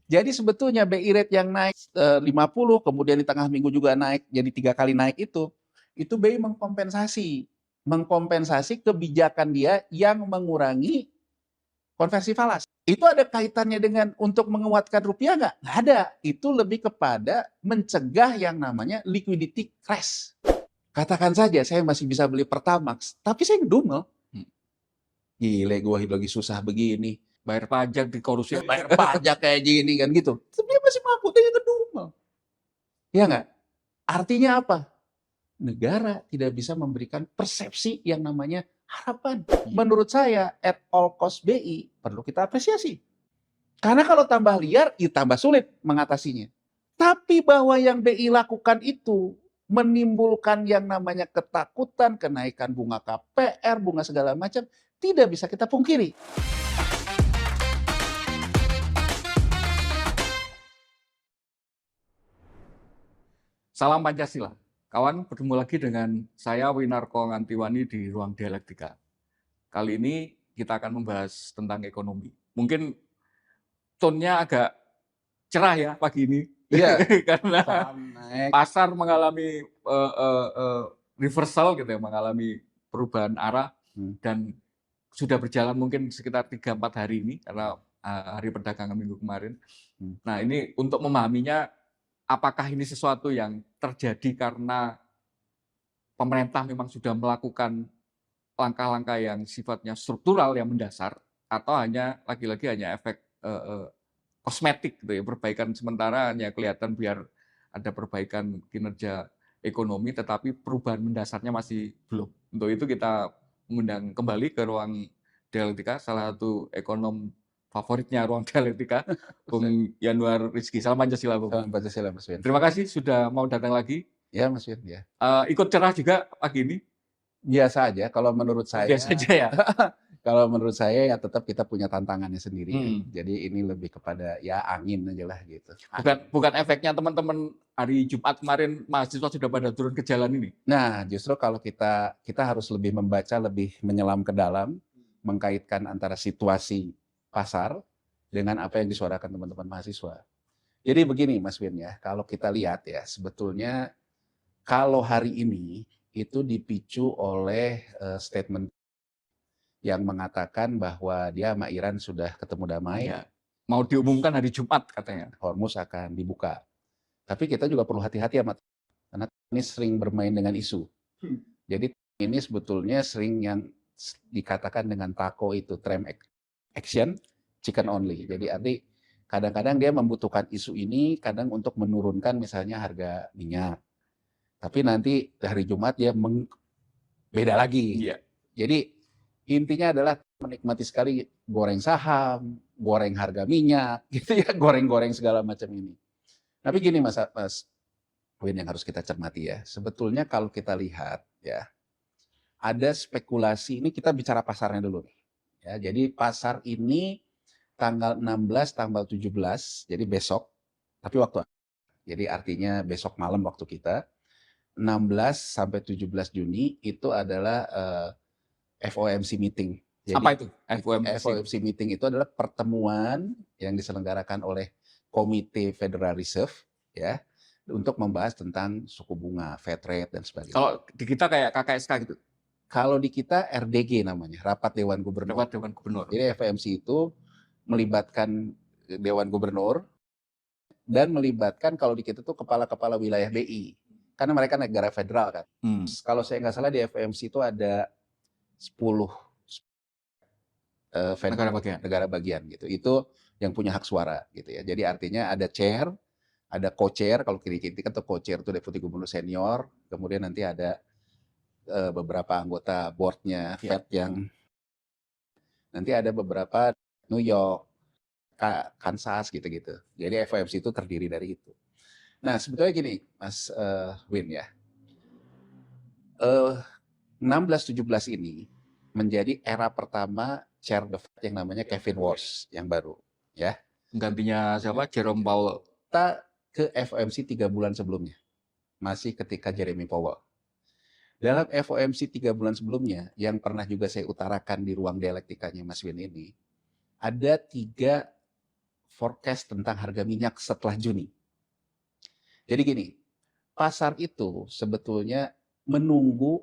Jadi sebetulnya BI rate yang naik 50, kemudian di tengah minggu juga naik, jadi 3 kali naik itu BI mengkompensasi kebijakan dia yang mengurangi konversi falas. Itu ada kaitannya dengan untuk menguatkan rupiah nggak? Nggak ada. Itu lebih kepada mencegah yang namanya liquidity crash. Katakan saja saya masih bisa beli Pertamax, tapi saya ngedumel. Gile, gue lagi susah begini. Bayar pajak di korupsi. Bayar pajak kayak gini kan gitu. Tapi dia masih mampu, dia ngedumel. Ya nggak? Artinya apa? Negara tidak bisa memberikan persepsi yang namanya harapan. Menurut saya, at all cost BI perlu kita apresiasi. Karena kalau tambah liar, ya tambah sulit mengatasinya. Tapi bahwa yang BI lakukan itu menimbulkan yang namanya ketakutan, kenaikan bunga KPR, bunga segala macam, tidak bisa kita pungkiri. Salam Pancasila. Kawan, bertemu lagi dengan saya Winarko Ngantiwani di Ruang Dialektika. Kali ini kita akan membahas tentang ekonomi. Mungkin tone-nya agak cerah ya pagi ini. Iya. Karena pasar mengalami reversal gitu ya, mengalami perubahan arah dan sudah berjalan mungkin sekitar 3-4 hari ini karena hari perdagangan minggu kemarin. Nah, ini untuk memahaminya, apakah ini sesuatu yang terjadi karena pemerintah memang sudah melakukan langkah-langkah yang sifatnya struktural yang mendasar, atau hanya lagi-lagi hanya efek kosmetik gitu ya, perbaikan sementara hanya kelihatan biar ada perbaikan kinerja ekonomi, tetapi perubahan mendasarnya masih belum. Untuk itu kita mengundang kembali ke Ruang Dialektika salah satu ekonom favoritnya Ruang Dialektika, Bung Yanuar Rizky. Salam Pancasila, Bung. Salam Pancasila, Mas Win. Terima kasih sudah mau datang lagi. Ya, Mas Win. Ya. Ikut cerah juga pagi ini? Biasa aja. Kalau menurut saya, biasa aja ya. Kalau menurut saya ya tetap kita punya tantangannya sendiri. Jadi ini lebih kepada ya angin aja lah gitu. Bukan efeknya teman-teman hari Jumat kemarin mahasiswa sudah pada turun ke jalan ini. Nah, justru kalau kita harus lebih membaca, lebih menyelam ke dalam, mengkaitkan antara situasi pasar dengan apa yang disuarakan teman-teman mahasiswa. Jadi begini Mas Win ya, kalau kita lihat ya, sebetulnya kalau hari ini itu dipicu oleh statement yang mengatakan bahwa dia sama Iran sudah ketemu damai. Ya. Mau diumumkan hari Jumat katanya. Hormuz akan dibuka. Tapi kita juga perlu hati-hati sama, karena ini sering bermain dengan isu. Jadi ini sebetulnya sering yang dikatakan dengan tako itu, tram action, chicken only. Jadi arti kadang-kadang dia membutuhkan isu ini, kadang untuk menurunkan misalnya harga minyak. Tapi nanti hari Jumat dia beda lagi. Iya. Jadi intinya adalah menikmati sekali goreng saham, goreng harga minyak, gitu ya, goreng-goreng segala macam ini. Tapi gini Mas Win yang harus kita cermati ya. Sebetulnya kalau kita lihat ya, ada spekulasi, ini kita bicara pasarnya dulu nih. Ya, jadi pasar ini tanggal 16, tanggal 17, jadi besok, tapi waktu, jadi artinya besok malam waktu kita, 16 sampai 17 Juni itu adalah FOMC meeting. Jadi, apa itu FOMC meeting itu adalah pertemuan yang diselenggarakan oleh Komite Federal Reserve ya untuk membahas tentang suku bunga, Fed rate dan sebagainya. Kalau di kita kayak KKSK gitu. Kalau di kita RDG namanya, Rapat Dewan Gubernur. Rapat Dewan Gubernur. Jadi FOMC itu melibatkan Dewan Gubernur dan melibatkan kalau di kita tuh kepala-kepala wilayah BI. Karena mereka negara federal kan. Kalau saya nggak salah di FOMC itu ada 10 negara bagian gitu. Itu yang punya hak suara gitu ya. Jadi artinya ada chair, ada co-chair, kalau kiri-kiri kan tuh co-chair itu deputi gubernur senior, kemudian nanti ada beberapa anggota board-nya Fed yang nanti ada beberapa New York, Kansas gitu-gitu. Jadi FOMC itu terdiri dari itu. Nah, sebetulnya gini, Mas Win ya. 16-17 ini menjadi era pertama chair the Fed yang namanya Kevin Warsh yang baru, ya. Gantinya siapa? Jerome Powell. Kita ke FOMC 3 bulan sebelumnya, masih ketika Jeremy Powell. Dalam FOMC 3 bulan sebelumnya, yang pernah juga saya utarakan di ruang dialektikanya Mas Win ini, ada 3 forecast tentang harga minyak setelah Juni. Jadi gini, pasar itu sebetulnya menunggu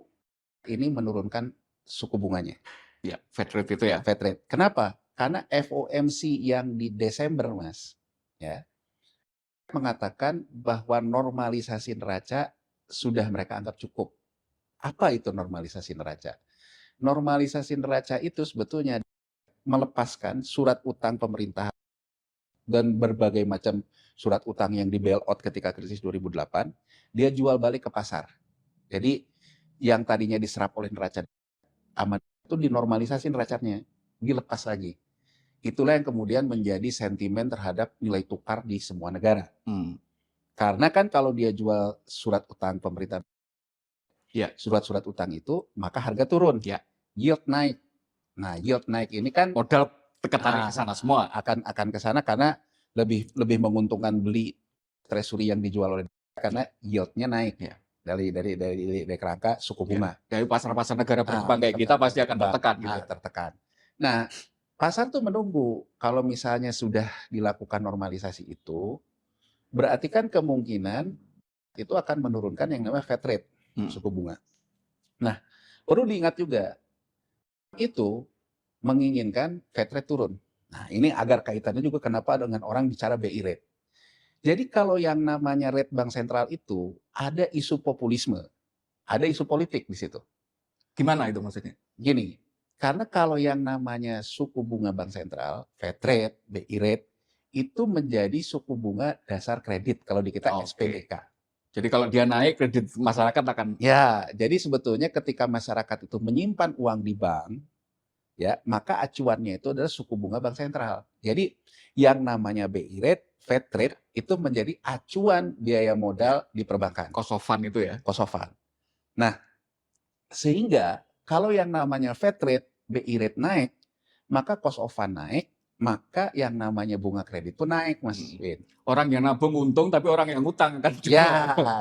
ini menurunkan suku bunganya. Ya, Fed rate itu ya. Fed rate. Kenapa? Karena FOMC yang di Desember, Mas, ya, mengatakan bahwa normalisasi neraca sudah mereka anggap cukup. Apa itu normalisasi neraca? Normalisasi neraca itu sebetulnya melepaskan surat utang pemerintah dan berbagai macam surat utang yang di bailout ketika krisis 2008, dia jual balik ke pasar. Jadi yang tadinya diserap oleh neraca aman itu dinormalisasi neracanya, dilepas lagi. Itulah yang kemudian menjadi sentimen terhadap nilai tukar di semua negara. Karena kan kalau dia jual surat utang pemerintah, Ya, surat-surat utang itu, maka harga turun. Ya. Yield naik. Nah, yield naik ini kan modal ketarik ke sana semua. akan ke sana karena lebih menguntungkan beli treasury yang dijual oleh karena yieldnya naik Ya. dari kerangka suku bunga. Dari pasar-pasar negara berkembang kayak kita pasti akan tertekan gitu. Tertekan. Nah, pasar tuh menunggu kalau misalnya sudah dilakukan normalisasi itu, berarti kan kemungkinan itu akan menurunkan yang namanya Fed rate, suku bunga. Nah, perlu diingat juga, itu menginginkan Fed rate turun. Nah, ini agar kaitannya juga kenapa dengan orang bicara BI rate. Jadi kalau yang namanya rate bank sentral itu ada isu populisme, ada isu politik di situ. Gimana itu maksudnya? Gini, karena kalau yang namanya suku bunga bank sentral, Fed rate, BI rate, itu menjadi suku bunga dasar kredit kalau di kita SPDK. Jadi kalau dia naik, kredit masyarakat akan... Ya, jadi sebetulnya ketika masyarakat itu menyimpan uang di bank, ya, maka acuannya itu adalah suku bunga bank sentral. Jadi yang namanya BI rate, Fed rate itu menjadi acuan biaya modal di perbankan. Cost of fund itu ya. Cost of fund. Nah, sehingga kalau yang namanya Fed rate, BI rate naik, maka cost of fund naik, maka yang namanya bunga kredit pun naik, Mas Win. Orang yang nabung untung, tapi orang yang utang kan juga. Ya,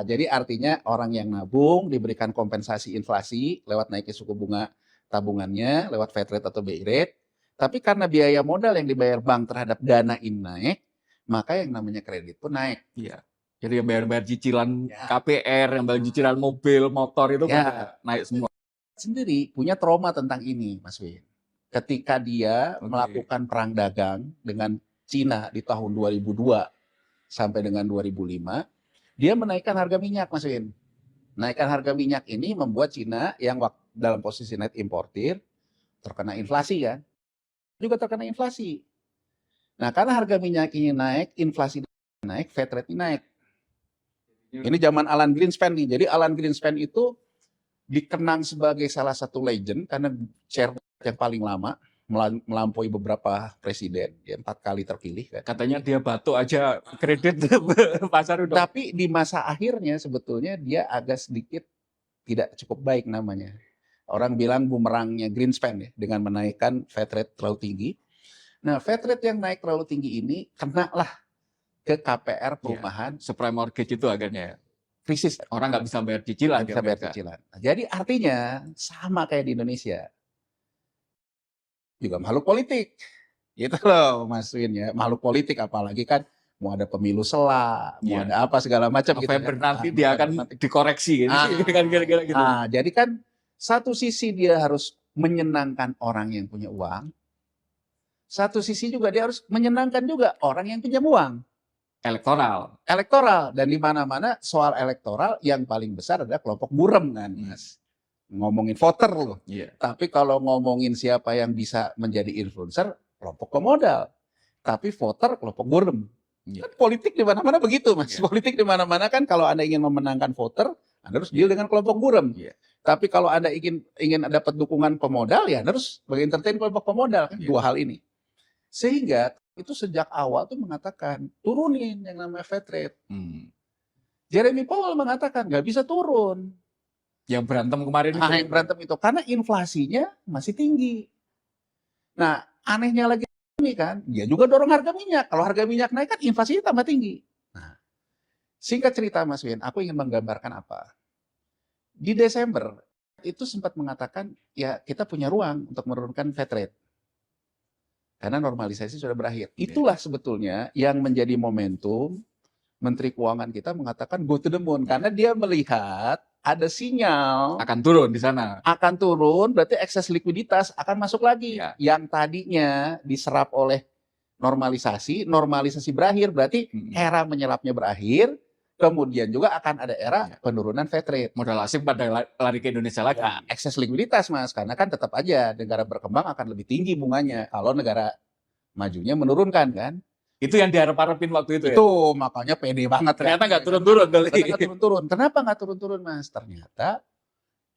jadi artinya orang yang nabung diberikan kompensasi inflasi lewat naiknya suku bunga tabungannya, lewat Fed rate atau BI rate. Tapi karena biaya modal yang dibayar bank terhadap dana ini naik, maka yang namanya kredit pun naik. Iya. Jadi yang bayar cicilan KPR, yang bayar cicilan mobil, motor itu naik semua. Sendiri punya trauma tentang ini, Mas Win. Ketika dia melakukan perang dagang dengan Cina di tahun 2002 sampai dengan 2005, dia menaikkan harga minyak, Mas Win. Naikkan harga minyak ini membuat Cina yang dalam posisi net importir terkena inflasi kan. Juga terkena inflasi. Nah, karena harga minyak ini naik, inflasi naik, Fed rate ini naik. Ini zaman Alan Greenspan nih. Jadi Alan Greenspan itu dikenang sebagai salah satu legend karena chair yang paling lama, melampaui beberapa presiden, ya 4 kali terpilih. Kan. Katanya dia batuk aja kredit pasar udah. Tapi di masa akhirnya sebetulnya dia agak sedikit tidak cukup baik namanya. Orang bilang bumerangnya Greenspan ya, dengan menaikkan Fed rate terlalu tinggi. Nah, Fed rate yang naik terlalu tinggi ini kenalah ke KPR perumahan. Subprime mortgage itu agaknya krisis. Orang nggak bisa bayar cicilan. Nggak bisa bayar cicilan. Nah, jadi artinya sama kayak di Indonesia. Juga makhluk politik. Gitu loh Mas Win ya. Makhluk politik apalagi kan mau ada pemilu sela, mau ada apa segala macam. November gitu, nanti dia akan dikoreksi. Kan kira-kira gitu. Nah, jadi kan satu sisi dia harus menyenangkan orang yang punya uang. Satu sisi juga dia harus menyenangkan juga orang yang pinjam uang. Elektoral. Dan di mana-mana soal elektoral yang paling besar adalah kelompok buram kan, Mas. Ngomongin voter loh. Tapi kalau ngomongin siapa yang bisa menjadi influencer, kelompok pemodal. Tapi voter kelompok buram. Kan politik di mana-mana begitu, Mas. Politik di mana-mana kan kalau Anda ingin memenangkan voter, Anda harus deal dengan kelompok buram. Tapi kalau Anda ingin dapat dukungan pemodal, ya Anda harus entertain kelompok pemodal kan. Dua hal ini. Sehingga itu sejak awal tuh mengatakan turunin yang namanya Fed rate. Jeremy Powell mengatakan nggak bisa turun. Yang berantem kemarin itu. Yang berantem itu karena inflasinya masih tinggi. Nah, anehnya lagi ini kan, dia juga dorong harga minyak. Kalau harga minyak naik kan inflasinya tambah tinggi. Nah, singkat cerita Mas Win, aku ingin menggambarkan apa? Di Desember itu sempat mengatakan ya kita punya ruang untuk menurunkan Fed rate. karena normalisasi sudah berakhir. Iya. Itulah sebetulnya yang menjadi momentum Menteri Keuangan kita mengatakan go to the moon, karena dia melihat ada sinyal Akan turun di sana. akan turun, berarti ekses likuiditas akan masuk lagi. Ya. Yang tadinya diserap oleh normalisasi berakhir, berarti era menyerapnya berakhir, kemudian juga akan ada era penurunan Fed rate. Modal asing pada lari ke Indonesia lagi. Ya, ekses likuiditas, Mas, karena kan tetap aja negara berkembang akan lebih tinggi bunganya kalau negara majunya menurunkan kan. Itu yang diharap-harapin waktu itu ya? Itu makanya pede banget. Ternyata nggak turun-turun. Ternyata nggak turun-turun. Kenapa nggak turun-turun, Mas? Ternyata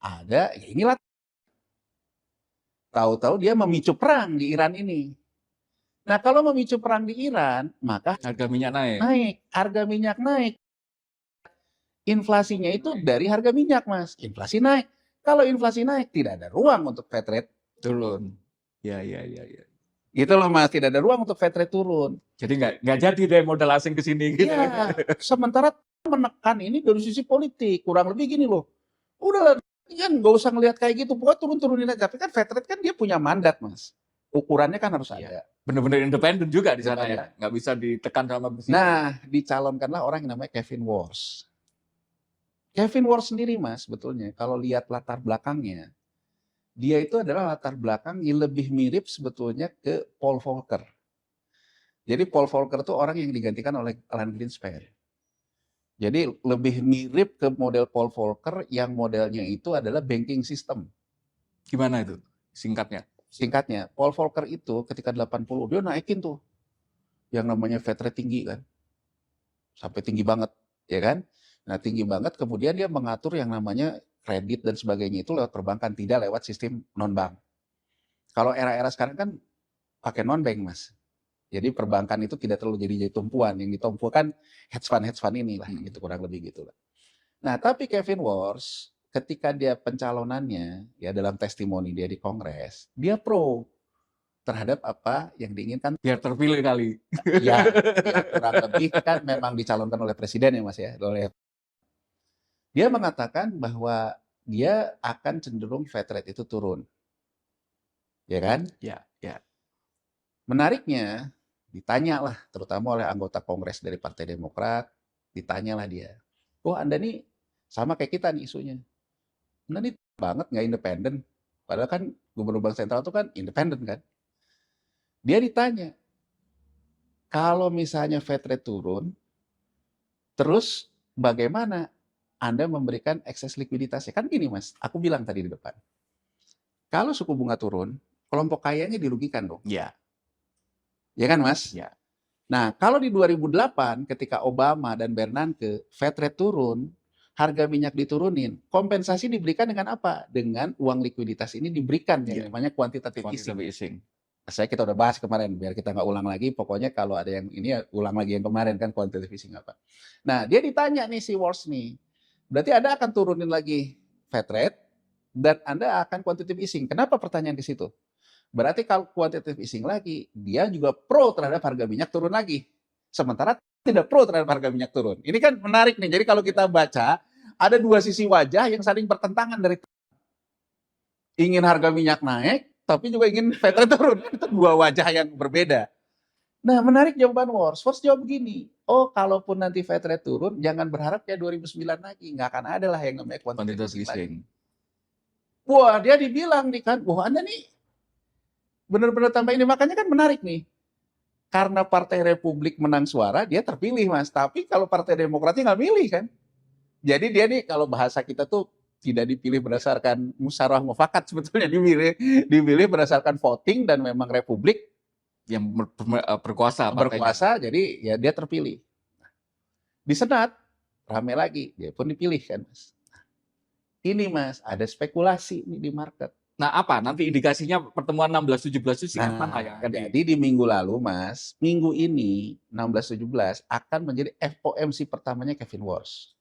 ada, ya inilah, tahu-tahu dia memicu perang di Iran ini. Nah, kalau memicu perang di Iran, maka Harga minyak naik. harga minyak naik. Inflasinya itu dari harga minyak, Mas. Inflasi naik. Kalau inflasi naik, tidak ada ruang untuk Fed rate Turun. Ya. gitu loh, Mas. Tidak ada ruang untuk Fed rate turun. Jadi nggak jadi deh modal asing ke sini gitu. Iya. Sementara menekan ini dari sisi politik. Kurang lebih gini loh. Udah kan nggak usah ngelihat kayak gitu. Pokoknya turun-turunin aja. Tapi kan Fed rate kan dia punya mandat, Mas. Ukurannya kan harus ada. Benar-benar independen juga di sana Independen. ya. Nggak bisa ditekan sama presiden. Nah, dicalonkanlah orang yang namanya Kevin Warsh. Kevin Warsh sendiri, Mas, sebetulnya kalau lihat latar belakangnya, dia itu adalah latar belakang yang lebih mirip sebetulnya ke Paul Volcker. Jadi Paul Volcker itu orang yang digantikan oleh Alan Greenspan. Jadi lebih mirip ke model Paul Volcker yang modelnya itu adalah banking system. Gimana itu singkatnya? Singkatnya, Paul Volcker itu ketika 80 dia naikin tuh yang namanya Fed rate tinggi kan. Sampai tinggi banget, ya kan? Nah, tinggi banget, kemudian dia mengatur yang namanya kredit dan sebagainya itu lewat perbankan, tidak lewat sistem non-bank. Kalau era-era sekarang kan pakai non-bank, Mas. Jadi perbankan itu tidak terlalu jadi tumpuan, yang ditumpukan hedge fund ini lah, gitu kurang lebih gitu lah. Nah, tapi Kevin Warsh ketika dia pencalonannya ya dalam testimoni dia di Kongres, dia pro terhadap apa yang diinginkan. Biar terpilih kali. Ya kurang lebih kan memang dicalonkan oleh presiden ya, Mas ya, oleh. Dia mengatakan bahwa dia akan cenderung Fed rate itu turun. Ya kan? Ya. Menariknya, ditanyalah terutama oleh anggota Kongres dari Partai Demokrat, ditanyalah dia. Oh, Anda nih sama kayak kita nih isunya. Anda nih banget nggak independen. Padahal kan Gubernur Bank Sentral itu kan independen kan. Dia ditanya, kalau misalnya Fed rate turun, terus bagaimana Anda memberikan ekses likuiditasnya? Kan gini, Mas, aku bilang tadi di depan. Kalau suku bunga turun, kelompok kayanya dirugikan dong. Ya. Ya kan, Mas? Ya. Nah, kalau di 2008 ketika Obama dan Bernanke Fed rate turun, harga minyak diturunin, kompensasi diberikan dengan apa? Dengan uang likuiditas ini diberikan yang namanya quantitative easing. Kita udah bahas kemarin, biar kita nggak ulang lagi. Pokoknya kalau ada yang ini ya ulang lagi yang kemarin kan quantitative easing apa. Nah, dia ditanya nih si Warsh nih, berarti Anda akan turunin lagi Fed rate dan Anda akan quantitative easing. Kenapa pertanyaan di situ? Berarti kalau quantitative easing lagi, dia juga pro terhadap harga minyak turun lagi. Sementara tidak pro terhadap harga minyak turun. Ini kan menarik nih. Jadi kalau kita baca, ada dua sisi wajah yang saling bertentangan dari ingin harga minyak naik, tapi juga ingin Fed rate turun. Itu dua wajah yang berbeda. Nah, menarik jawaban Warsh. Warsh jawab begini, oh kalaupun nanti Fed rate turun, jangan berharap kayak 2009 lagi. Nggak akan ada lah yang namanya quantitative easing. Wah, dia dibilang nih kan, wah Anda nih benar-benar tambah ini. Makanya kan menarik nih. Karena Partai Republik menang suara, dia terpilih, Mas. Tapi kalau Partai Demokratnya nggak milih kan. Jadi dia nih kalau bahasa kita tuh tidak dipilih berdasarkan musyawarah mufakat, sebetulnya dipilih berdasarkan voting dan memang Republik yang berkuasa. Jadi ya dia terpilih. Di Senat rame lagi, dia pun dipilih kan, Mas. Ini Mas, ada spekulasi nih di market. Nah, apa nanti indikasinya pertemuan 16-17 itu singkat mana ya? Jadi di minggu lalu, Mas, minggu ini 16-17 akan menjadi FOMC pertamanya Kevin Warsh.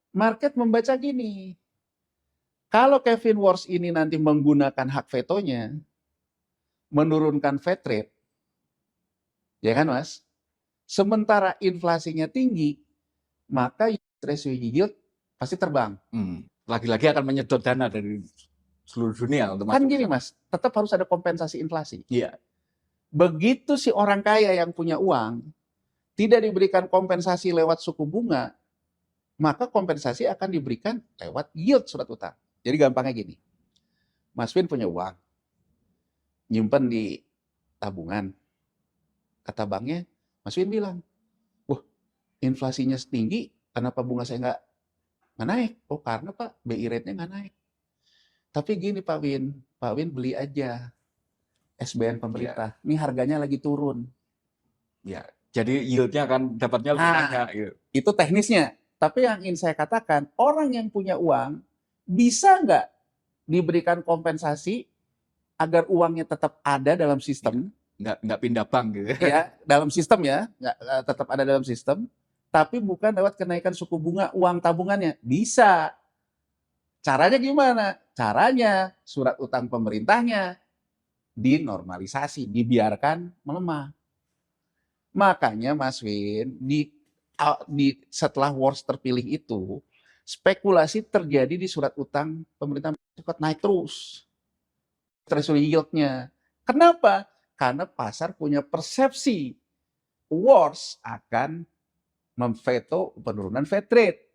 Market membaca gini, kalau Kevin Warsh ini nanti menggunakan hak vetonya, menurunkan Fed rate, ya kan, Mas? Sementara inflasinya tinggi, maka treasury yield pasti terbang. Lagi-lagi akan menyedot dana dari seluruh dunia untuk kan gini, Mas, tetap harus ada kompensasi inflasi. Iya. Begitu si orang kaya yang punya uang tidak diberikan kompensasi lewat suku bunga, maka kompensasi akan diberikan lewat yield surat utang. Jadi gampangnya gini, Mas Win punya uang, nyimpen di tabungan. Kata banknya, Mas Win bilang, wah inflasinya tinggi, kenapa bunga saya nggak naik? Oh karena Pak, BI rate-nya nggak naik. Tapi gini Pak Win beli aja SBN pemerintah. Ini harganya lagi turun. Ya, jadi yield-nya akan dapatnya lebih banyak. Gitu. Itu teknisnya. Tapi yang ingin saya katakan, orang yang punya uang bisa nggak diberikan kompensasi agar uangnya tetap ada dalam sistem? Nggak pindah bank gitu. Ya, dalam sistem ya, nggak tetap ada dalam sistem. Tapi bukan lewat kenaikan suku bunga uang tabungannya. Bisa. Caranya gimana? Caranya surat utang pemerintahnya dinormalisasi, dibiarkan melemah. Makanya Mas Win, setelah Wars terpilih itu, spekulasi terjadi di surat utang pemerintah cepat naik terus. Treasury yield-nya. Kenapa? Karena pasar punya persepsi Wars akan memveto penurunan Fed rate.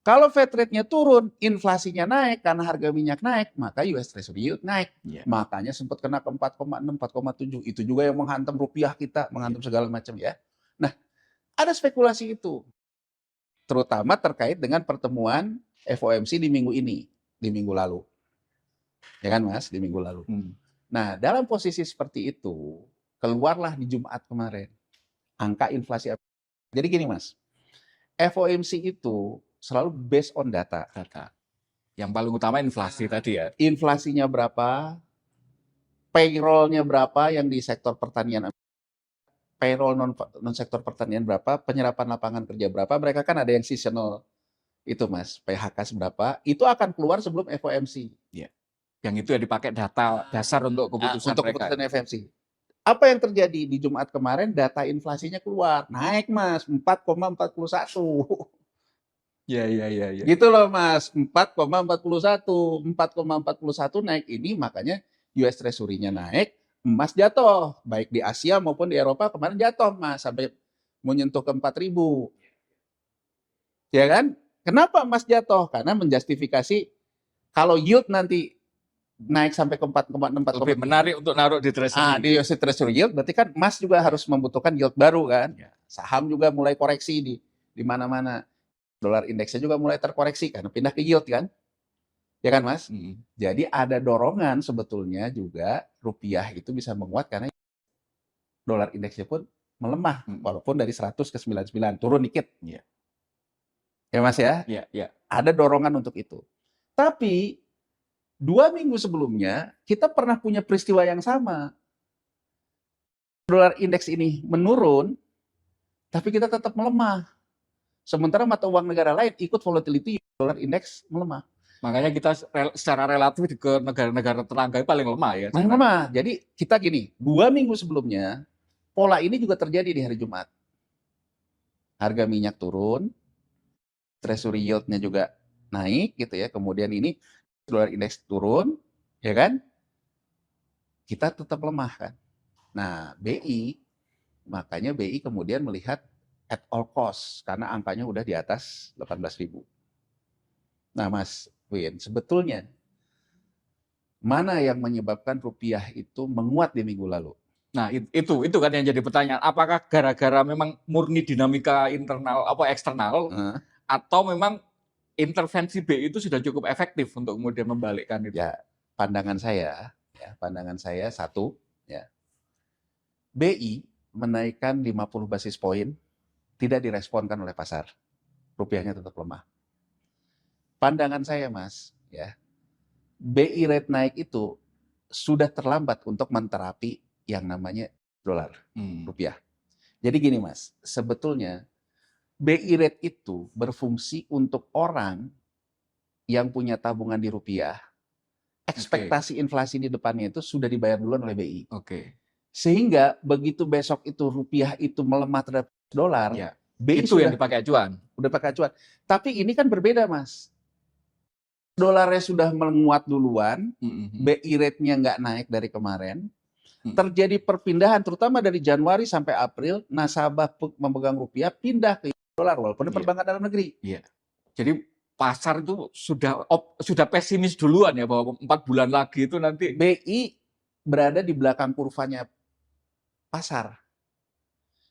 Kalau Fed rate-nya turun, inflasinya naik karena harga minyak naik, maka US Treasury yield naik. Yeah. Makanya sempat kena ke 4,6, 4,7. Itu juga yang menghantam rupiah kita, menghantam segala macam ya. Nah, ada spekulasi itu. Terutama terkait dengan pertemuan FOMC di minggu ini, di minggu lalu. Ya kan Mas, di minggu lalu. Nah, dalam posisi seperti itu, keluarlah di Jumat kemarin angka inflasi. Jadi gini Mas, FOMC itu selalu based on data. Yang paling utama inflasi tadi ya. Inflasinya berapa, payroll-nya berapa yang di sektor pertanian, payroll non sektor pertanian berapa, penyerapan lapangan kerja berapa, mereka kan ada yang seasonal itu Mas, PHK seberapa, itu akan keluar sebelum FOMC. Ya. Yang itu ya dipakai data dasar untuk keputusan untuk mereka. Keputusan FOMC. Apa yang terjadi di Jumat kemarin? Data inflasinya keluar, naik Mas, 4,41. Ya. Gitu loh Mas, 4,41. 4,41 naik ini makanya US Treasury-nya naik, emas jatuh. Baik di Asia maupun di Eropa kemarin jatuh Mas, sampai menyentuh ke 4.000. Ya kan? Kenapa emas jatuh? Karena menjustifikasi kalau yield nanti naik sampai ke 4,6, lebih menarik untuk naruh di Treasury. Di US Treasury yield, berarti kan emas juga harus membutuhkan yield baru kan? Saham juga mulai koreksi di mana-mana. Dolar indeksnya juga mulai terkoreksi karena pindah ke yield kan, ya kan Mas? Jadi ada dorongan sebetulnya juga rupiah itu bisa menguat karena dolar indeksnya pun melemah walaupun dari 100 ke 99 turun dikit, ya Mas ya? Ya. Ada dorongan untuk itu. Tapi 2 minggu sebelumnya kita pernah punya peristiwa yang sama. Dolar indeks ini menurun, tapi kita tetap melemah. Sementara mata uang negara lain ikut volatility, dolar indeks melemah. Makanya kita secara relatif ke negara-negara tetangga paling lemah ya. Paling lemah. Jadi kita gini, 2 minggu sebelumnya, pola ini juga terjadi di hari Jumat. Harga minyak turun, treasury yield-nya juga naik gitu ya. Kemudian ini dolar indeks turun, ya kan? Kita tetap lemah kan. Nah, makanya BI kemudian melihat at all cost, karena angkanya udah di atas 18.000. Nah Mas Win, sebetulnya mana yang menyebabkan rupiah itu menguat di minggu lalu? Nah itu kan yang jadi pertanyaan, apakah gara-gara memang murni dinamika internal apa eksternal, atau memang intervensi BI itu sudah cukup efektif untuk kemudian membalikkan itu? Ya, pandangan saya satu, ya, BI menaikkan 50 basis poin tidak diresponkan oleh pasar, rupiahnya tetap lemah. Pandangan saya Mas, ya, BI rate naik itu sudah terlambat untuk menterapi yang namanya dolar rupiah. Jadi gini Mas, sebetulnya BI rate itu berfungsi untuk orang yang punya tabungan di rupiah. Ekspektasi inflasi di depannya itu sudah dibayar duluan oleh BI. Sehingga begitu besok itu rupiah itu melemah terhadap dolar, BI itu sudah yang dipakai acuan. Udah pakai acuan. Tapi ini kan berbeda Mas. Dolarnya sudah menguat duluan, BI rate-nya nggak naik dari kemarin. terjadi perpindahan terutama dari Januari sampai April, nasabah memegang rupiah pindah ke dolar walaupun perbankan dalam negeri. Iya. Jadi pasar itu sudah pesimis duluan ya bahwa 4 bulan lagi itu nanti BI berada di belakang kurvanya pasar.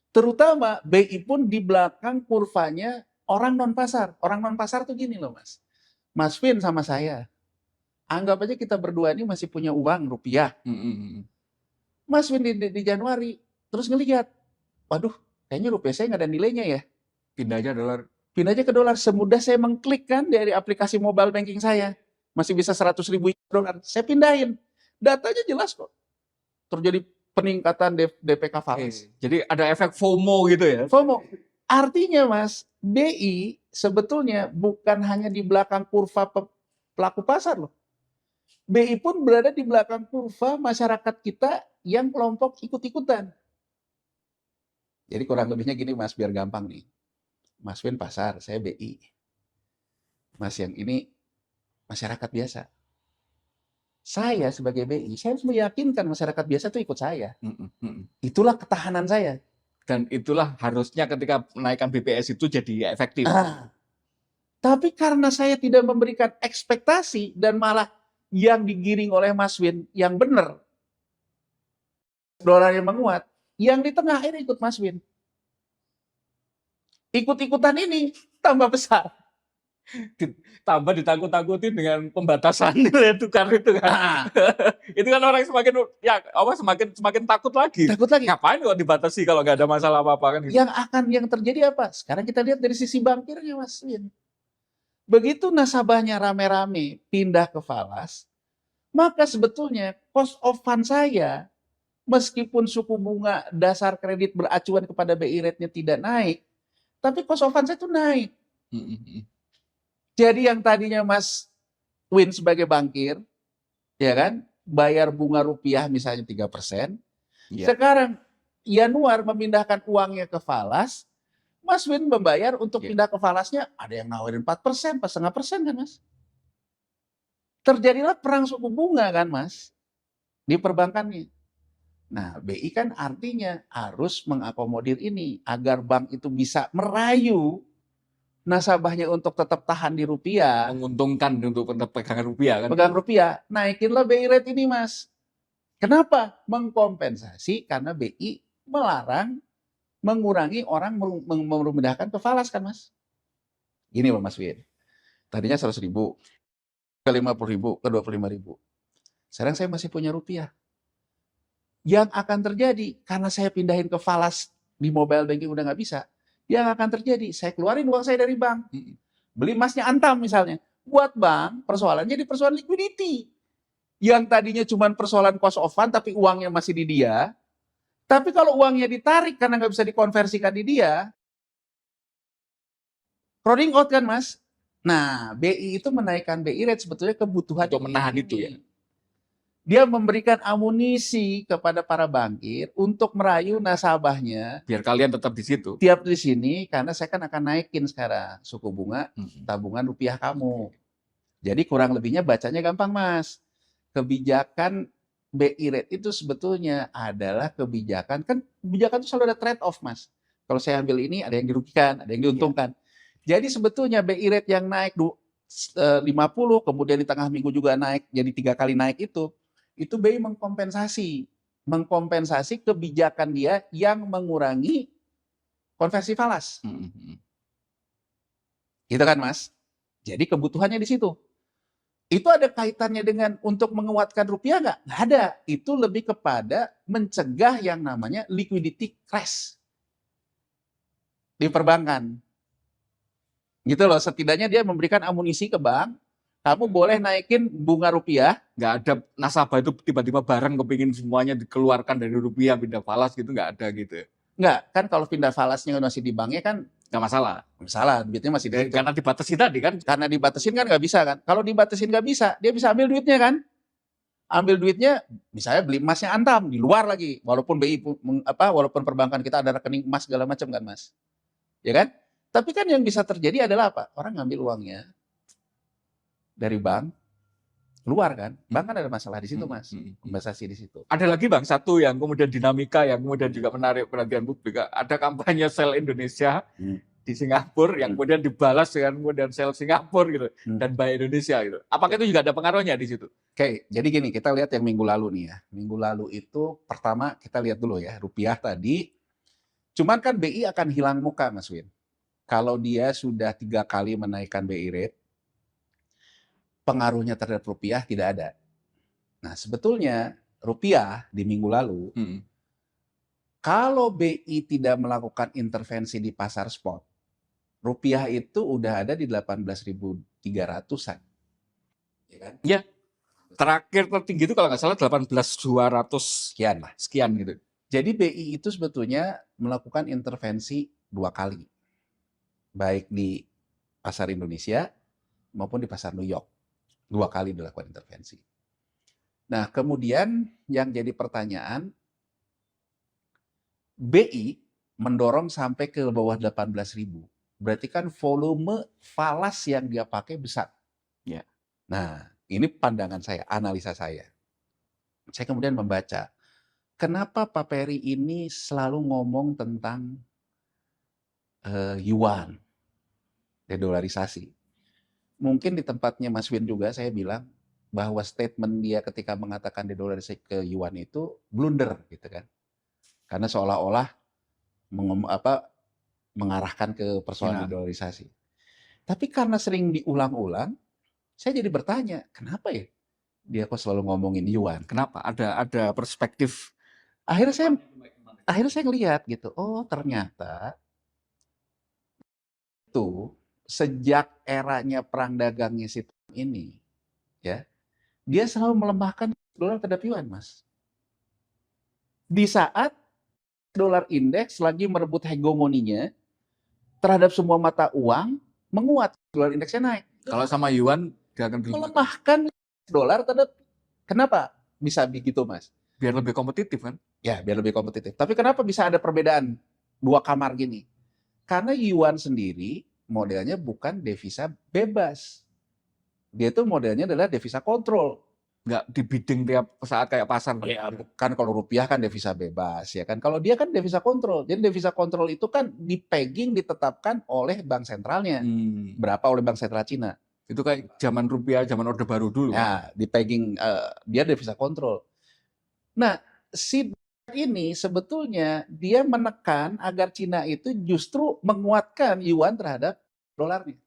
Terutama BI pun di belakang kurvanya orang non pasar. Orang non pasar tuh gini loh Mas. Mas Vin sama saya. Anggap aja kita berdua ini masih punya uang rupiah. Mas Vin di Januari terus ngelihat, waduh, kayaknya rupiah saya nggak ada nilainya ya. pindah aja ke dolar. Semudah saya mengklik kan dari aplikasi mobile banking saya. Masih bisa 100.000 dolar. Saya pindahin. Datanya jelas kok. Terjadi peningkatan DPK falas. Jadi ada efek FOMO gitu ya. FOMO. Artinya Mas, BI sebetulnya bukan hanya di belakang kurva pelaku pasar loh. BI pun berada di belakang kurva masyarakat kita yang kelompok ikut-ikutan. Jadi kurang lebihnya gini Mas, biar gampang nih. Mas Win pasar, saya BI. Mas yang ini masyarakat biasa. Saya sebagai BI, saya harus meyakinkan masyarakat biasa itu ikut saya. Itulah ketahanan saya. Dan itulah harusnya ketika menaikkan BPS itu jadi efektif. Tapi karena saya tidak memberikan ekspektasi dan malah yang digiring oleh Mas Win yang benar, dolarnya menguat, yang di tengah ini ikut Mas Win. Ikut-ikutan ini tambah besar. Tambah ditakut-takutin dengan pembatasan nilai tukar itu kan. Itu kan orang semakin takut lagi. Takut lagi. Ngapain kok dibatasi kalau nggak ada masalah apa-apa kan? Gitu. Yang terjadi apa? Sekarang kita lihat dari sisi bankirnya Mas Win. Begitu nasabahnya rame-rame pindah ke falas, maka sebetulnya cost of fund saya, meskipun suku bunga dasar kredit beracuan kepada BI rate-nya tidak naik, tapi cost of fund saya itu naik. Jadi yang tadinya Mas Win sebagai bankir, ya kan, bayar bunga rupiah misalnya 3%, sekarang Januar memindahkan uangnya ke falas, Mas Win membayar untuk pindah ke falasnya, ada yang nawarin 4%, 4,5% kan Mas? Terjadilah perang suku bunga kan Mas, di perbankannya. Nah, BI kan artinya harus mengakomodir ini, agar bank itu bisa merayu nasabahnya untuk tetap tahan di rupiah. Menguntungkan untuk tetap pegangan rupiah kan? Pegang rupiah, naikinlah BI rate ini Mas. Kenapa? Mengkompensasi karena BI melarang, mengurangi orang memindahkan ke falas kan Mas. Gini Pak Mas Win, tadinya 100.000, ke 50.000, ke 25.000. Sekarang saya masih punya rupiah. Yang akan terjadi, karena saya pindahin ke falas di mobile banking udah nggak bisa, yang akan terjadi, saya keluarin uang saya dari bank. Beli emasnya Antam misalnya. Buat bank, persoalannya jadi persoalan liquidity. Yang tadinya cuma persoalan cost of fund, tapi uangnya masih di dia. Tapi kalau uangnya ditarik karena nggak bisa dikonversikan di dia, crowding out kan Mas? Nah, BI itu menaikkan BI rate sebetulnya kebutuhan untuk menahan itu ya. Dia memberikan amunisi kepada para bankir untuk merayu nasabahnya. Biar kalian tetap di situ. Tiap di sini, karena saya kan akan naikin sekarang suku bunga tabungan rupiah kamu. Jadi kurang lebihnya bacanya gampang Mas. Kebijakan BI rate itu sebetulnya adalah kebijakan, kan kebijakan itu selalu ada trade off Mas. Kalau saya ambil ini ada yang dirugikan, ada yang diuntungkan. Jadi sebetulnya BI rate yang naik 50, kemudian di tengah minggu juga naik, jadi 3 kali naik itu BI mengkompensasi kebijakan dia yang mengurangi konversi falas. Gitu kan Mas? Jadi kebutuhannya di situ. Itu ada kaitannya dengan untuk menguatkan rupiah nggak? Nggak ada. Itu lebih kepada mencegah yang namanya liquidity crash di perbankan. Gitu loh, setidaknya dia memberikan amunisi ke bank. Kamu boleh naikin bunga rupiah. Nggak ada nasabah itu tiba-tiba bareng kepingin semuanya dikeluarkan dari rupiah, pindah falas gitu, nggak ada gitu. Nggak, kan kalau pindah falasnya masih di banknya kan nggak masalah. Masalah, duitnya masih di situ. Karena dibatasi tadi kan. Karena dibatasin kan nggak bisa kan. Kalau dibatasin nggak bisa, dia bisa ambil duitnya kan. Ambil duitnya, misalnya beli emasnya Antam, di luar lagi. Walaupun BI, walaupun perbankan kita ada rekening emas segala macam kan Mas. Ya kan? Tapi kan yang bisa terjadi adalah apa? Orang ngambil uangnya dari bank, Keluar kan? Bank kan ada masalah di situ, Hmm, Mas. hmm, hmm. Investasi di situ. Ada lagi Bang, satu yang kemudian dinamika yang kemudian juga menarik perhatian publik. Ada kampanye sel Indonesia di Singapura yang kemudian dibalas dengan kemudian sel Singapura gitu dan buy Indonesia gitu. Apakah itu juga ada pengaruhnya di situ? Oke, jadi gini, kita lihat yang minggu lalu nih ya. Minggu lalu itu pertama kita lihat dulu ya, rupiah tadi. Cuman kan BI akan hilang muka, Mas Win. Kalau dia sudah 3 kali menaikkan BI rate, pengaruhnya terhadap rupiah tidak ada. Nah, sebetulnya rupiah di minggu lalu, kalau BI tidak melakukan intervensi di pasar spot, rupiah itu udah ada di 18.300-an. Ya kan? Ya, terakhir tertinggi itu kalau nggak salah 18.200 Sekian lah. sekian gitu. Jadi BI itu sebetulnya melakukan intervensi 2 kali. Baik di pasar Indonesia maupun di pasar New York. 2 kali dilakukan intervensi. Nah, kemudian yang jadi pertanyaan, BI mendorong sampai ke bawah 18.000. Berarti kan volume falas yang dia pakai besar. Ya. Nah, ini pandangan saya, analisa saya. Saya kemudian membaca, kenapa Pak Peri ini selalu ngomong tentang yuan, dedolarisasi. Mungkin di tempatnya Mas Win juga saya bilang bahwa statement dia ketika mengatakan dedolarisasi ke yuan itu blunder gitu kan. Karena seolah-olah mengarahkan ke persoalan dedolarisasi. Tapi karena sering diulang-ulang, saya jadi bertanya, kenapa ya dia kok selalu ngomongin yuan? Kenapa? Ada perspektif. Akhirnya saya ngelihat gitu, oh ternyata itu sejak eranya perang dagangnya si Trump ini, ya, dia selalu melemahkan dolar terhadap yuan, Mas. Di saat dolar indeks lagi merebut hegemoninya terhadap semua mata uang, menguat, dolar indeksnya naik. Kalau sama yuan dia akan melemahkan dolar terhadap, kenapa bisa begitu, Mas? Biar lebih kompetitif kan? Ya, biar lebih kompetitif. Tapi kenapa bisa ada perbedaan 2 kamar gini? Karena yuan sendiri modelnya bukan devisa bebas. Dia itu modelnya adalah devisa kontrol. Nggak dibidding tiap saat kayak pasar. Ya, kan kalau rupiah kan devisa bebas ya kan. Kalau dia kan devisa kontrol. Jadi devisa kontrol itu kan dipegging, ditetapkan oleh bank sentralnya. Berapa oleh bank sentral Cina. Itu kayak zaman rupiah, zaman Orde Baru dulu. Ya, dipegging, dia devisa kontrol. Nah, si ini sebetulnya dia menekan agar Cina itu justru menguatkan yuan terhadap dolarnya.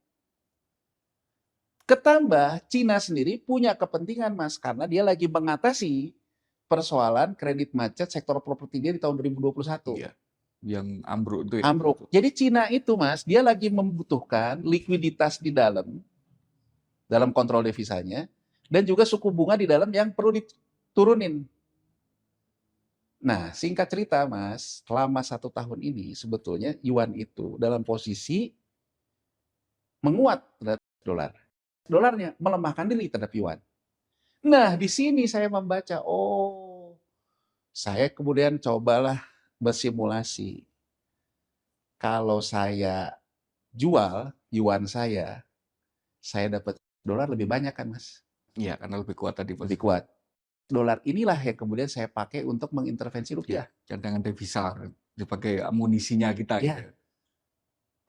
Ketambah Cina sendiri punya kepentingan, Mas, karena dia lagi mengatasi persoalan kredit macet sektor properti dia di tahun 2021. Iya, yang ambruk itu. Ambruk. Jadi Cina itu, Mas, dia lagi membutuhkan likuiditas di dalam kontrol devisanya, dan juga suku bunga di dalam yang perlu diturunin. Nah, singkat cerita, Mas, selama 1 tahun ini sebetulnya yuan itu dalam posisi menguat terhadap dolar. Dolarnya melemahkan diri terhadap yuan. Nah, di sini saya membaca, oh, saya kemudian cobalah bersimulasi. Kalau saya jual yuan saya dapat dolar lebih banyak kan, Mas? Iya, karena lebih kuat tadi. Lebih kuat. Dolar inilah yang kemudian saya pakai untuk mengintervensi rupiah. Cadangan devisa sebagai amunisinya kita. Ya. Gitu.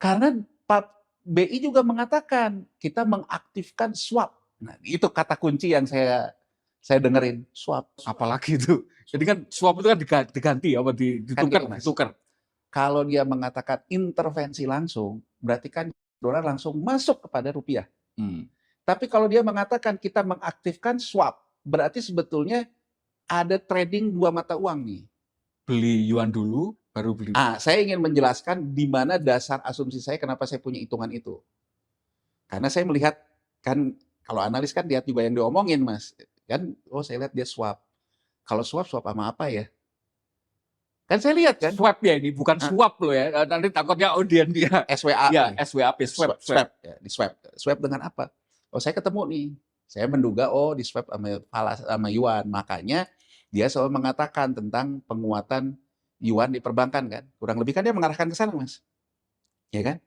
Karena Pak BI juga mengatakan kita mengaktifkan swap. Nah, itu kata kunci yang saya dengerin, swap. Apalagi itu. Jadi kan swap itu kan diganti apa ditukar, Kan gitu, ditukar. Kalau dia mengatakan intervensi langsung, berarti kan dolar langsung masuk kepada rupiah. Tapi kalau dia mengatakan kita mengaktifkan swap, berarti sebetulnya ada trading 2 mata uang nih. Beli yuan dulu, baru beli. Saya ingin menjelaskan di mana dasar asumsi saya kenapa saya punya hitungan itu. Karena saya melihat, kan kalau analis kan lihat juga yang diomongin, Mas. Kan, oh saya lihat dia swap. Kalau swap sama apa ya? Kan saya lihat kan. Swap ya ini, bukan swap loh ya. Nanti takutnya audien dia. SWA. Ya, SWAP, swap. Ya, di swap. Swap dengan apa? Oh saya ketemu nih. Saya menduga, oh di swap sama yuan. Makanya dia selalu mengatakan tentang penguatan yuan di perbankan kan. Kurang lebih kan dia mengarahkan ke sana, Mas. Ya kan?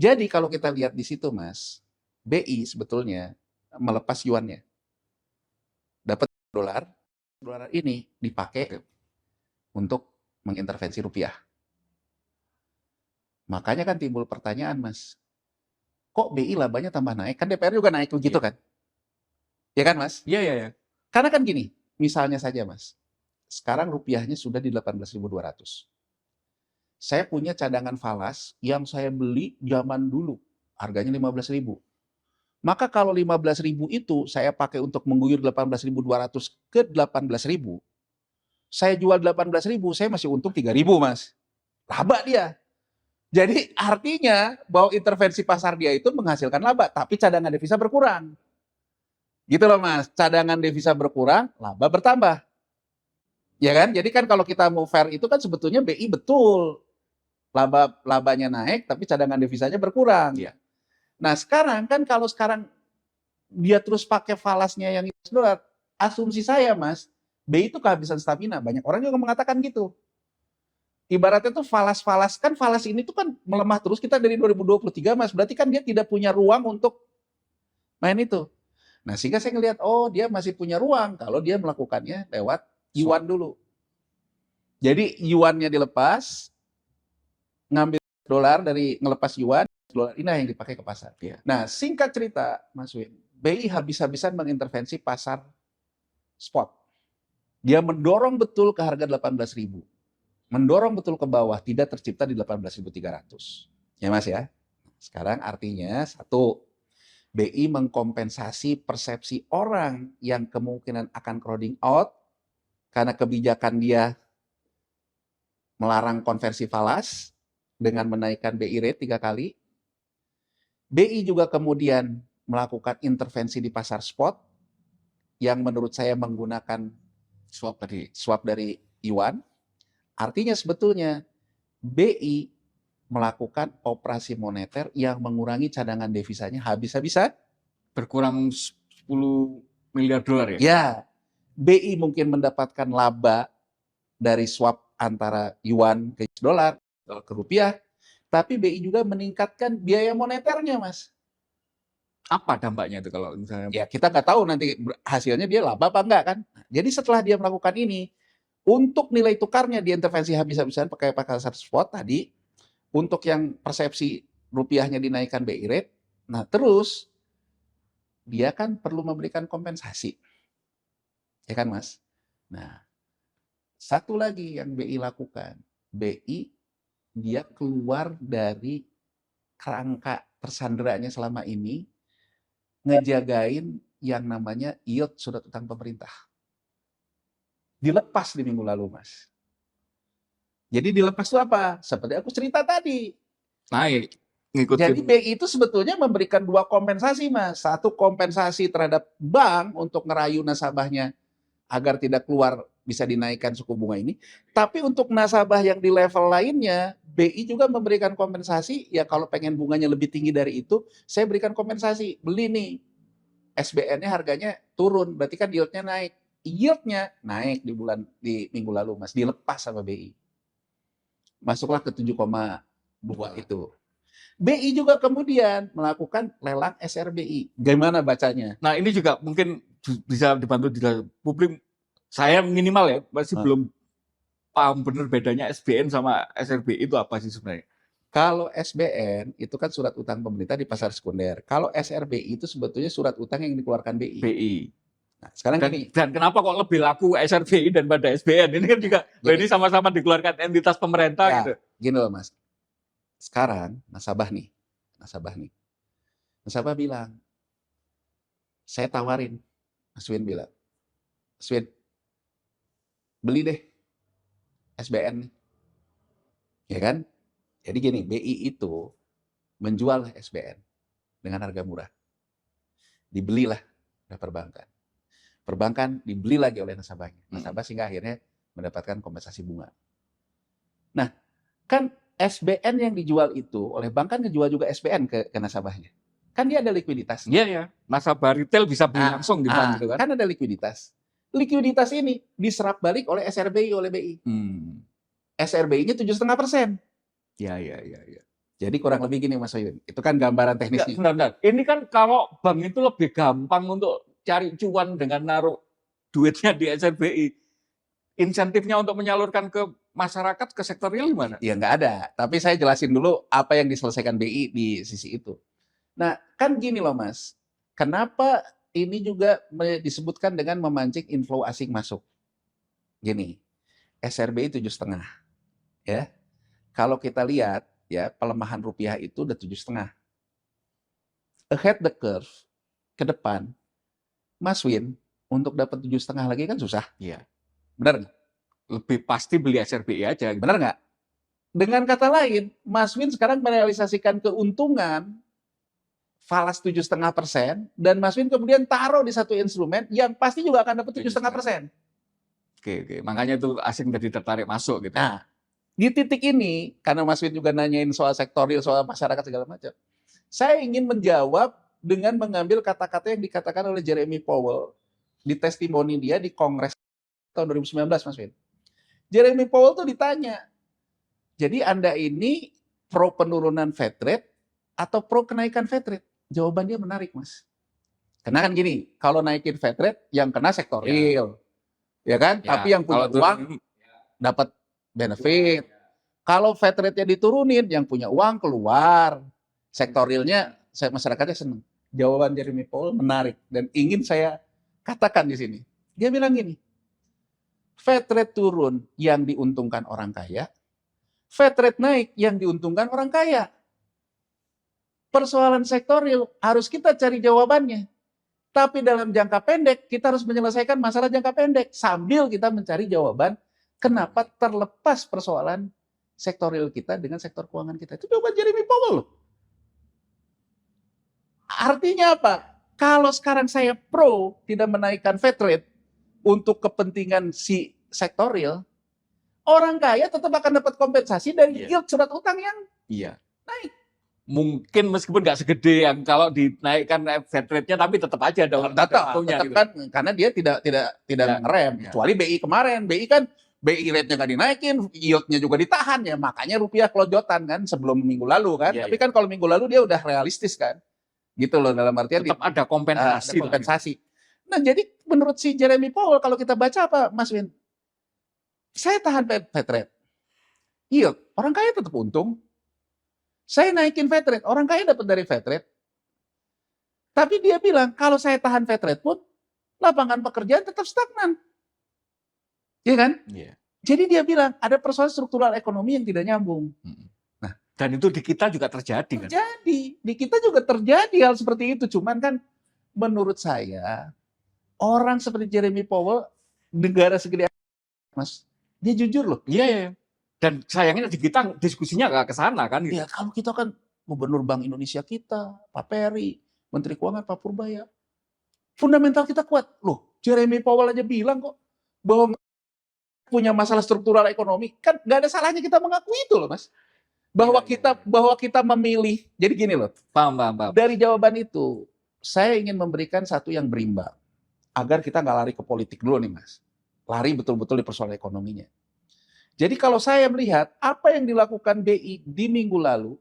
Jadi kalau kita lihat di situ, Mas, BI sebetulnya melepas yuannya. dapat dolar, dolar ini dipakai untuk mengintervensi rupiah. Makanya kan timbul pertanyaan, Mas, kok BI labanya tambah naik? Kan DPR juga naik begitu kan? Ya kan, Mas? Iya, iya, iya. Karena kan gini, misalnya saja, Mas, sekarang rupiahnya sudah di 18.200. Saya punya cadangan falas yang saya beli zaman dulu, harganya 15.000. Maka kalau 15.000 itu saya pakai untuk mengguyur 18.200 ke 18.000, saya jual 18.000, saya masih untung 3.000, Mas. Laba dia. Jadi artinya bahwa intervensi pasar dia itu menghasilkan laba, tapi cadangan devisa berkurang. Gitu loh, Mas. Cadangan devisa berkurang, laba bertambah. Ya kan? Jadi kan kalau kita mau fair itu kan sebetulnya BI betul. Labanya naik tapi cadangan devisanya berkurang. Iya. Nah, sekarang kan kalau sekarang dia terus pakai falasnya yang US dollar, asumsi saya, Mas, BI itu kehabisan stamina. Banyak orang juga mengatakan gitu. Ibaratnya tuh falas-falas, kan falas ini tuh kan melemah terus kita dari 2023, Mas. Berarti kan dia tidak punya ruang untuk main itu. Nah, sehingga saya ngelihat, oh dia masih punya ruang kalau dia melakukannya lewat yuan dulu. Jadi yuannya dilepas, ngambil dolar dari ngelepas yuan, dolar ini yang dipakai ke pasar. Iya. Nah, singkat cerita, Mas Win, BI habis-habisan mengintervensi pasar spot. Dia mendorong betul ke harga 18.000. Mendorong betul ke bawah, tidak tercipta di 18.300. Ya, Mas ya. Sekarang artinya, satu, BI mengkompensasi persepsi orang yang kemungkinan akan crowding out karena kebijakan dia melarang konversi falas dengan menaikkan BI rate 3 kali. BI juga kemudian melakukan intervensi di pasar spot yang menurut saya menggunakan swap dari yuan. Artinya sebetulnya BI melakukan operasi moneter yang mengurangi cadangan devisanya habis-habisan. Berkurang 10 miliar dolar ya? Ya, BI mungkin mendapatkan laba dari swap antara yuan ke dolar, ke rupiah, tapi BI juga meningkatkan biaya moneternya, Mas. Apa dampaknya itu kalau misalnya? Ya, kita nggak tahu nanti hasilnya dia laba apa enggak kan. Jadi setelah dia melakukan ini, untuk nilai tukarnya diintervensi habis-habisan pakai pasar spot tadi, untuk yang persepsi rupiahnya dinaikkan BI rate, nah terus dia kan perlu memberikan kompensasi. Ya kan, Mas? Nah, satu lagi yang BI lakukan, BI dia keluar dari kerangka tersanderanya selama ini, ngejagain yang namanya yield surat utang pemerintah. Dilepas di minggu lalu, Mas. Jadi dilepas itu apa? Seperti aku cerita tadi. Naik. Ngikutin. Jadi BI itu sebetulnya memberikan dua kompensasi, Mas. Satu kompensasi terhadap bank untuk ngerayu nasabahnya agar tidak keluar bisa dinaikkan suku bunga ini. Tapi untuk nasabah yang di level lainnya, BI juga memberikan kompensasi. Ya kalau pengen bunganya lebih tinggi dari itu, saya berikan kompensasi. Beli nih, SBN-nya harganya turun, berarti kan yield-nya naik. Yield-nya naik di minggu lalu, Mas, dilepas sama BI. Masuklah ke 7,2 itu. BI juga kemudian melakukan lelang SRBI. Gimana bacanya? Nah, ini juga mungkin bisa dibantu di publik. Saya minimal ya masih belum paham benar bedanya SBN sama SRBI itu apa sih sebenarnya. Kalau SBN itu kan surat utang pemerintah di pasar sekunder. Kalau SRBI itu sebetulnya surat utang yang dikeluarkan BI. Nah, sekarang dan kenapa kok lebih laku SRBI daripada SBN? Ini kan juga ini sama-sama dikeluarkan entitas pemerintah ya, gitu. Gini loh, Mas. Sekarang nasabah bilang, saya tawarin, Mas Win bilang, Mas Win, beli deh SBN, ya kan? Jadi gini, BI itu menjual SBN dengan harga murah, dibelilah oleh perbankan. Perbankan dibeli lagi oleh nasabahnya, nasabah sehingga akhirnya mendapatkan kompensasi bunga. Nah, kan SBN yang dijual itu oleh bank kan ngejual juga SBN ke nasabahnya. Kan dia ada likuiditas. Iya, ya. Nasabah retail bisa beli langsung di bank gitu kan. Kan ada likuiditas. Likuiditas ini diserap balik oleh SRBI, oleh BI. SRBI-nya 7,5%. Ya. Jadi kurang lebih gini, Mas Oyun. Itu kan gambaran teknisnya. Benar. Ini kan kalau bank itu lebih gampang untuk cari cuan dengan naruh duitnya di SRBI. Insentifnya untuk menyalurkan ke masyarakat, ke sektor real gimana? Ya nggak ada. Tapi saya jelasin dulu apa yang diselesaikan BI di sisi itu. Nah, kan gini loh Mas. Kenapa ini juga disebutkan dengan memancing inflow asing masuk? Gini, SRBI 7,5 ya. Kalau kita lihat ya pelemahan rupiah itu udah 7,5. Ahead the curve ke depan, Mas Win untuk dapat 7,5 lagi kan susah. Iya. Benar nggak? Lebih pasti beli SRBI aja. Benar nggak? Dengan kata lain, Mas Win sekarang merealisasikan keuntungan falas 7,5% dan Mas Win kemudian taruh di satu instrumen yang pasti juga akan dapat 7,5%. Oke. Makanya itu asing jadi tertarik masuk gitu. Nah, di titik ini, karena Mas Win juga nanyain soal sektorial, soal masyarakat segala macam, saya ingin menjawab dengan mengambil kata-kata yang dikatakan oleh Jeremy Powell di testimoni dia di Kongres tahun 2019, Mas Win. Jeremy Powell tuh ditanya, jadi Anda ini pro penurunan Fed rate atau pro kenaikan Fed rate? Jawaban dia menarik, Mas. Karena kan gini, kalau naikin Fed rate, yang kena sektor real. Ya kan? Ya, tapi yang punya uang dapat benefit. Kalau Fed rate-nya diturunin, yang punya uang keluar. Sektor realnya, masyarakatnya senang. Jawaban Jeremy Powell menarik dan ingin saya katakan di sini. Dia bilang gini, Fed rate turun yang diuntungkan orang kaya, Fed rate naik yang diuntungkan orang kaya. Persoalan sektorial harus kita cari jawabannya. Tapi dalam jangka pendek, kita harus menyelesaikan masalah jangka pendek. Sambil kita mencari jawaban, kenapa terlepas persoalan sektorial kita dengan sektor keuangan kita. Itu jawaban Jeremy Powell. Artinya apa? Kalau sekarang saya pro tidak menaikkan Fed rate untuk kepentingan si sektorial, orang kaya tetap akan dapat kompensasi dari yield surat utang yang naik. Mungkin meskipun nggak segede yang kalau dinaikkan Fed rate-nya, tapi tetap aja ada tetap gitu. Kan, karena dia tidak ngerem. Kecuali BI kemarin, BI kan BI rate-nya nggak dinaikin, yield-nya juga ditahan ya, makanya rupiah kelojotan kan sebelum minggu lalu kan. Tapi kan kalau minggu lalu dia udah realistis kan, gitu loh, dalam artian tetap ada kompensasi. kompensasi. Nah jadi menurut si Jeremy Powell kalau kita baca apa Mas Win? Saya tahan Fed rate, yield orang kaya tetap untung. Saya naikin Fed rate, orang kaya dapat dari Fed rate. Tapi dia bilang, kalau saya tahan Fed rate pun, lapangan pekerjaan tetap stagnan. Iya kan? Iya. Jadi dia bilang, ada persoalan struktural ekonomi yang tidak nyambung. Nah, dan itu di kita juga terjadi kan? Terjadi. Di kita juga terjadi hal seperti itu. Cuman kan, menurut saya, orang seperti Jeremy Powell, negara segede Mas, dia jujur loh. Iya. Dan sayangnya di kita diskusinya nggak ke sana kan? Ya kalau kita kan Gubernur Bank Indonesia kita, Pak Peri, Menteri Keuangan Pak Purbaya, fundamental kita kuat. Loh, Jeremy Powell aja bilang kok bahwa punya masalah struktural ekonomi, kan nggak ada salahnya kita mengakui itu loh, Mas. Bahwa kita memilih. Jadi gini loh. Paham. Dari jawaban itu, saya ingin memberikan satu yang berimbang agar kita nggak lari ke politik dulu nih, Mas. Lari betul-betul di persoalan ekonominya. Jadi kalau saya melihat apa yang dilakukan BI di minggu lalu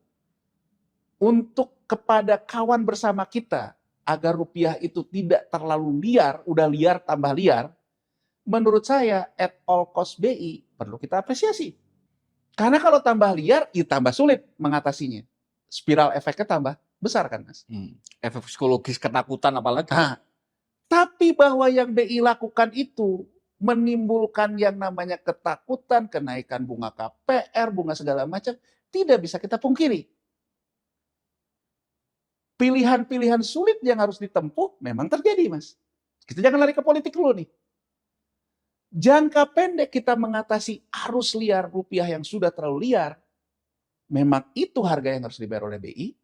untuk kepada kawan bersama kita agar rupiah itu tidak terlalu liar, udah liar tambah liar, menurut saya at all cost BI perlu kita apresiasi. Karena kalau tambah liar, ya tambah sulit mengatasinya. Spiral efeknya tambah besar kan, Mas? Efek psikologis ketakutan apalagi. Tapi bahwa yang BI lakukan itu menimbulkan yang namanya ketakutan, kenaikan bunga KPR, bunga segala macam, tidak bisa kita pungkiri. Pilihan-pilihan sulit yang harus ditempuh memang terjadi, Mas. Kita jangan lari ke politik dulu nih. Jangka pendek kita mengatasi arus liar rupiah yang sudah terlalu liar, memang itu harga yang harus dibayar oleh BI.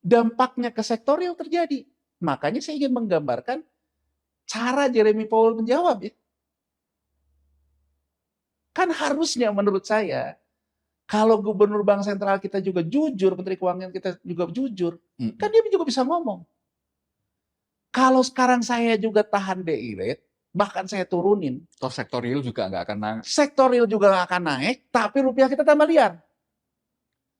Dampaknya ke sektorial terjadi. Makanya saya ingin menggambarkan cara Jeremy Powell menjawab ya. Kan harusnya menurut saya, kalau Gubernur Bank Sentral kita juga jujur, Menteri Keuangan kita juga jujur, kan dia juga bisa ngomong. Kalau sekarang saya juga tahan BI rate, bahkan saya turunin. Toh sektorial juga nggak akan naik. Sektorial juga nggak akan naik, tapi rupiah kita tambah liar.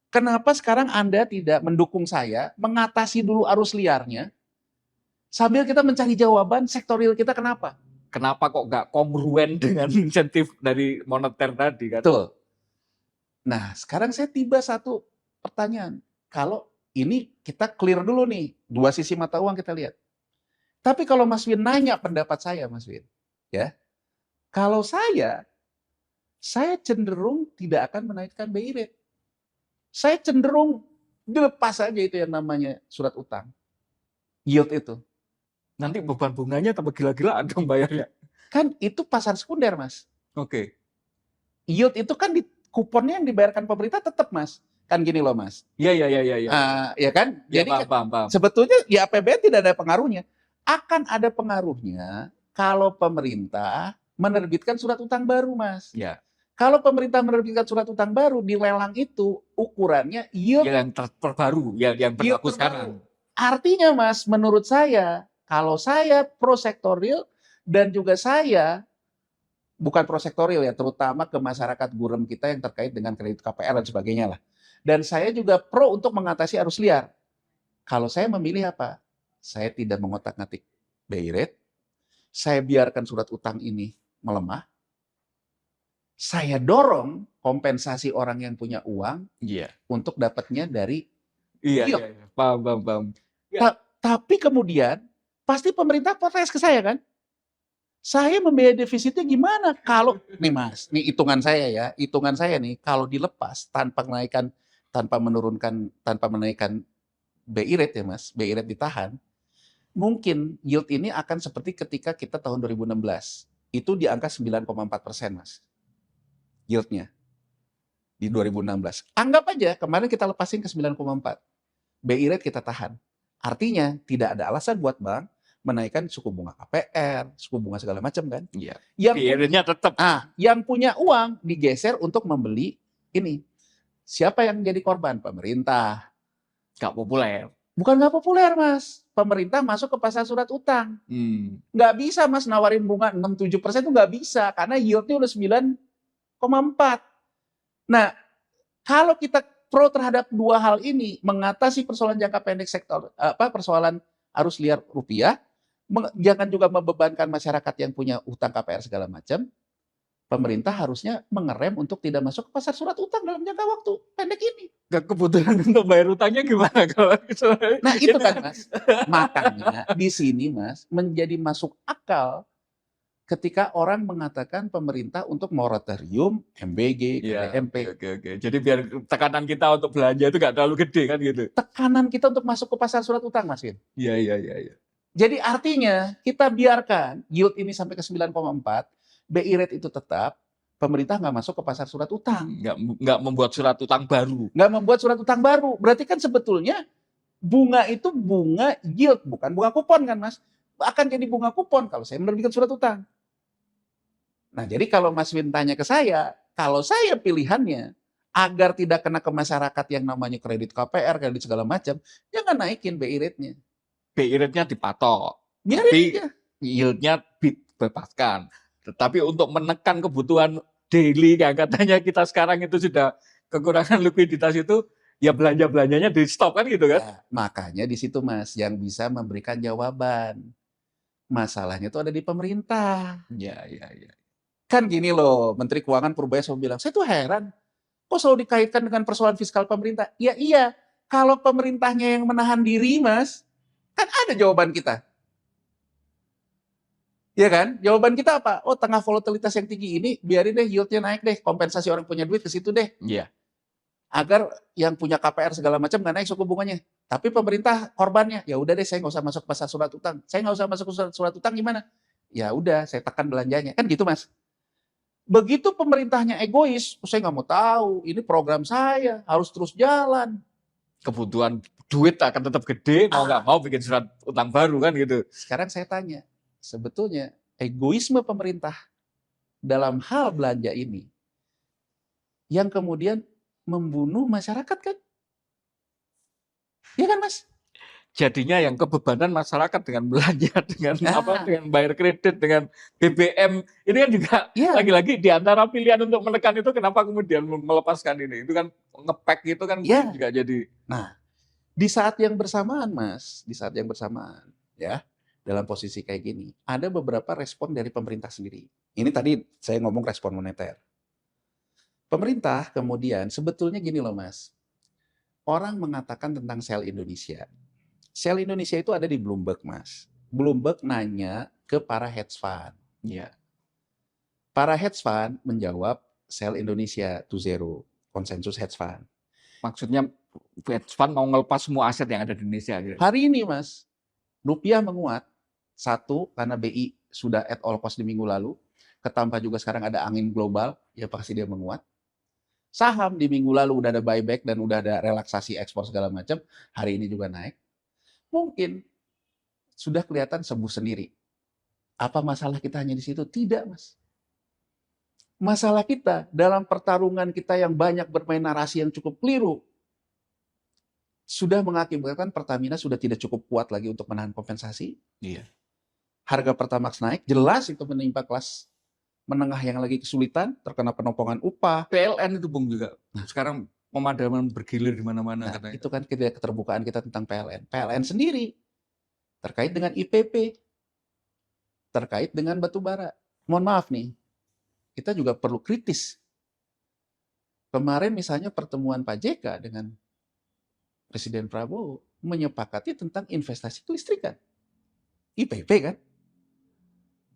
Kenapa sekarang Anda tidak mendukung saya mengatasi dulu arus liarnya, Sambil kita mencari jawaban sektor real kita kenapa. Kenapa kok nggak kongruen dengan insentif dari moneter tadi kan? Betul. Nah, sekarang saya tiba satu pertanyaan. Kalau ini kita clear dulu nih, dua sisi mata uang kita lihat. Tapi kalau Mas Win nanya pendapat saya, Mas Win, ya, kalau saya cenderung tidak akan menaikkan BI rate. Saya cenderung dilepas saja itu yang namanya surat utang. Yield itu. Nanti beban bunganya tambah gila-gilaan dong bayarnya. Kan itu pasar sekunder, Mas. Oke. Yield itu kan kuponnya yang dibayarkan pemerintah tetap, Mas. Kan gini loh, Mas. Iya. Ya kan? Ya, Jadi paham. sebetulnya ya APBN tidak ada pengaruhnya. Akan ada pengaruhnya kalau pemerintah menerbitkan surat utang baru, Mas. Ya. Kalau pemerintah menerbitkan surat utang baru di lelang itu ukurannya yield yang terbaru, yang berlaku sekarang. Artinya, Mas, menurut saya, kalau saya pro sektorial dan juga saya bukan pro sektorial ya, terutama ke masyarakat buram kita yang terkait dengan kredit KPR dan sebagainya lah. Dan saya juga pro untuk mengatasi arus liar. Kalau saya memilih apa? Saya tidak mengotak-ngatik BI rate. Saya biarkan surat utang ini melemah. Saya dorong kompensasi orang yang punya uang untuk dapatnya dari Iya. Paham. Tapi kemudian pasti pemerintah protes ke saya kan? Saya membiayai defisitnya gimana? Kalau nih Mas, nih hitungan saya nih kalau dilepas tanpa menaikkan BI rate ya Mas, BI rate ditahan, mungkin yield ini akan seperti ketika kita tahun 2016. Itu di angka 9,4% Mas. Yieldnya di 2016. Anggap aja kemarin kita lepasin ke 9,4. BI rate kita tahan. Artinya tidak ada alasan buat bank menaikkan suku bunga KPR, suku bunga segala macam kan? Iya. Yang tetap. Yang punya uang digeser untuk membeli ini. Siapa yang jadi korban? Pemerintah. Gak populer. Bukan nggak populer, Mas. Pemerintah masuk ke pasar surat utang. Nggak bisa, Mas, nawarin bunga 6-7% itu nggak bisa. Karena yieldnya udah 9,4. Nah, kalau kita pro terhadap dua hal ini, mengatasi persoalan jangka pendek persoalan arus liar rupiah, jangan juga membebankan masyarakat yang punya utang KPR segala macam. Pemerintah harusnya mengerem untuk tidak masuk ke pasar surat utang dalam jangka waktu pendek ini. Gak kebutuhan untuk bayar utangnya gimana kalau Nah itu kan Mas, makanya di sini Mas menjadi masuk akal ketika orang mengatakan pemerintah untuk moratorium MBG, KDMP. Oke. Jadi biar tekanan kita untuk belanja itu gak terlalu gede kan gitu. Tekanan kita untuk masuk ke pasar surat utang Mas Win. Iya. Jadi artinya kita biarkan yield ini sampai ke 9,4, BI rate itu tetap, pemerintah nggak masuk ke pasar surat utang. Nggak membuat surat utang baru. Nggak membuat surat utang baru. Berarti kan sebetulnya bunga itu bunga yield, bukan bunga kupon kan Mas. Akan jadi bunga kupon kalau saya menerbitkan surat utang. Nah jadi kalau Mas Win tanya ke saya, kalau saya pilihannya agar tidak kena ke masyarakat yang namanya kredit KPR, kredit segala macam, jangan naikin BI rate-nya. BI rate-nya dipatok. Biarin tapi aja. Yield-nya dibebaskan. Tetapi untuk menekan kebutuhan daily yang katanya kita sekarang itu sudah kekurangan likuiditas itu, ya belanja-belanjanya di stop kan gitu kan? Ya, makanya di situ Mas yang bisa memberikan jawaban. Masalahnya itu ada di pemerintah. Ya. Kan gini loh, Menteri Keuangan Purbaya selalu bilang, saya tuh heran, kok selalu dikaitkan dengan persoalan fiskal pemerintah? Ya iya, kalau pemerintahnya yang menahan diri Mas, kan ada jawaban kita. Ya kan? Jawaban kita apa? Oh, tengah volatilitas yang tinggi ini, biarin deh yieldnya naik deh, kompensasi orang punya duit ke situ deh. Iya. Agar yang punya KPR segala macam nggak naik suku bunganya. Tapi pemerintah korbannya, ya udah deh saya nggak usah masuk pasar surat utang. Saya nggak usah masuk surat utang gimana? Ya udah, saya tekan belanjanya. Kan gitu Mas. Begitu pemerintahnya egois, saya nggak mau tahu, ini program saya, harus terus jalan. Kebutuhan duit akan tetap gede, mau nggak mau bikin surat utang baru kan gitu. Sekarang saya tanya, sebetulnya egoisme pemerintah dalam hal belanja ini yang kemudian membunuh masyarakat kan? Iya kan Mas? Jadinya yang kebebanan masyarakat dengan belanja, dengan dengan bayar kredit, dengan BBM, ini kan juga lagi-lagi di antara pilihan untuk menekan itu, kenapa kemudian melepaskan ini? Itu kan ngepack itu kan juga jadi. Nah, di saat yang bersamaan Mas, di saat yang bersamaan ya, dalam posisi kayak gini, ada beberapa respon dari pemerintah sendiri. Ini tadi saya ngomong respon moneter. Pemerintah kemudian sebetulnya gini loh Mas, orang mengatakan tentang sel Indonesia. Sel Indonesia itu ada di Bloomberg Mas. Bloomberg nanya ke para hedge fund. Iya. Para hedge fund menjawab sel Indonesia to zero, konsensus hedge fund. Maksudnya hedge fund mau ngelepas semua aset yang ada di Indonesia. Gitu. Hari ini Mas, rupiah menguat. Satu, karena BI sudah at all cost di minggu lalu. Ketambah juga sekarang ada angin global, ya pasti dia menguat. Saham di minggu lalu udah ada buyback dan udah ada relaksasi ekspor segala macam. Hari ini juga naik. Mungkin sudah kelihatan sembuh sendiri. Apa masalah kita hanya di situ? Tidak, Mas. Masalah kita dalam pertarungan kita yang banyak bermain narasi yang cukup keliru, sudah mengakibatkan Pertamina sudah tidak cukup kuat lagi untuk menahan kompensasi. Iya. Harga Pertamax naik, jelas itu menimpa kelas menengah yang lagi kesulitan, terkena penopongan upah. PLN itu Bung juga. Sekarang pemadaman bergilir di mana-mana Nah, katanya. itu kan keterbukaan kita tentang PLN. PLN sendiri terkait dengan IPP, terkait dengan batu bara. Mohon maaf nih, kita juga perlu kritis. Kemarin misalnya pertemuan Pak JK dengan Presiden Prabowo menyepakati tentang investasi kelistrikan. IPP kan?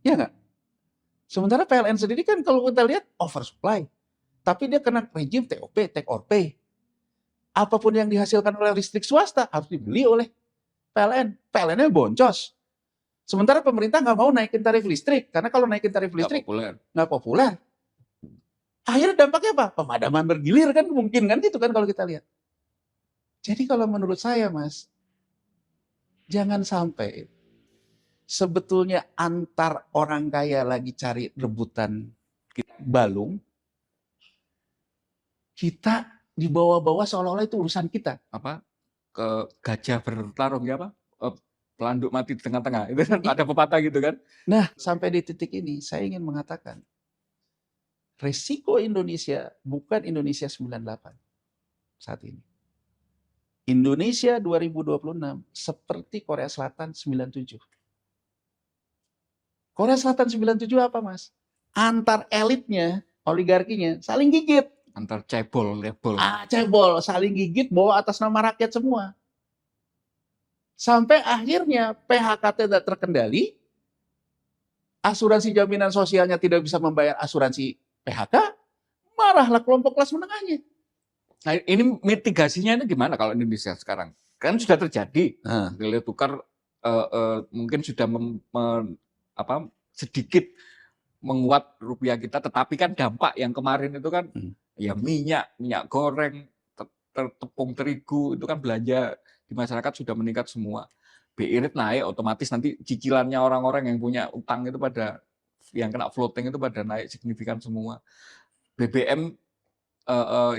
Ya nggak? Sementara PLN sendiri kan kalau kita lihat oversupply. Tapi dia kena rejim TOP, take or pay. Apapun yang dihasilkan oleh listrik swasta harus dibeli oleh PLN. PLN-nya boncos. Sementara pemerintah nggak mau naikin tarif listrik. Karena kalau naikin tarif listrik nggak populer. Akhirnya dampaknya apa? Pemadaman bergilir kan mungkin kan gitu kan kalau kita lihat. Jadi kalau menurut saya Mas, jangan sampai sebetulnya antar orang kaya lagi cari rebutan balung, kita dibawa-bawa seolah-olah itu urusan kita. Apa? Ke gajah bertarung ya apa? Pelanduk mati di tengah-tengah. Itu kan ada pepatah gitu kan. Nah, sampai di titik ini saya ingin mengatakan resiko Indonesia bukan Indonesia 98 saat ini. Indonesia 2026 seperti Korea Selatan 97. Korea Selatan 97 apa, Mas? Antar elitnya, oligarkinya saling gigit. Antar cebol, lebol. Cebol, saling gigit bawa atas nama rakyat semua. Sampai akhirnya PHK tidak terkendali, asuransi jaminan sosialnya tidak bisa membayar asuransi PHK, marahlah kelompok kelas menengahnya. Nah, ini mitigasinya ini gimana kalau Indonesia sekarang? Kan sudah terjadi. Nilai tukar mungkin sudah sedikit menguat rupiah kita, tetapi kan dampak yang kemarin itu kan ya minyak goreng, tepung terigu itu kan belanja di masyarakat sudah meningkat semua. BI rate naik, otomatis nanti cicilannya orang-orang yang punya utang itu pada yang kena floating itu pada naik signifikan semua. BBM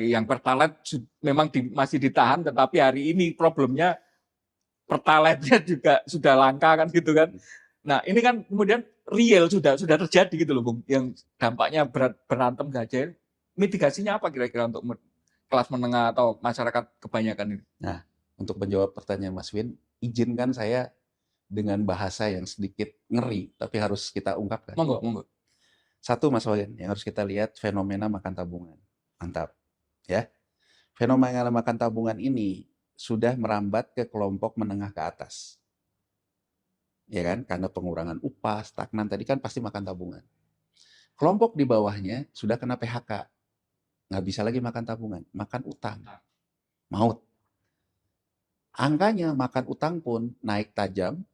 yang Pertalite memang masih ditahan, tetapi hari ini problemnya Pertalite-nya juga sudah langka kan gitu kan. Nah ini kan kemudian real sudah terjadi gitu loh Bung, yang dampaknya berantem gajah. Mitigasinya apa kira-kira untuk kelas menengah atau masyarakat kebanyakan ini? Nah, untuk menjawab pertanyaan Mas Win, izinkan saya dengan bahasa yang sedikit ngeri, tapi harus kita ungkapkan. Monggo. Satu Mas Win, yang harus kita lihat fenomena makan tabungan. Mantap. Ya. Fenomena makan tabungan ini sudah merambat ke kelompok menengah ke atas. Ya kan? Karena pengurangan upah, stagnan tadi kan pasti makan tabungan. Kelompok di bawahnya sudah kena PHK. Nggak bisa lagi makan tabungan, makan utang. Maut. Angkanya makan utang pun naik tajam.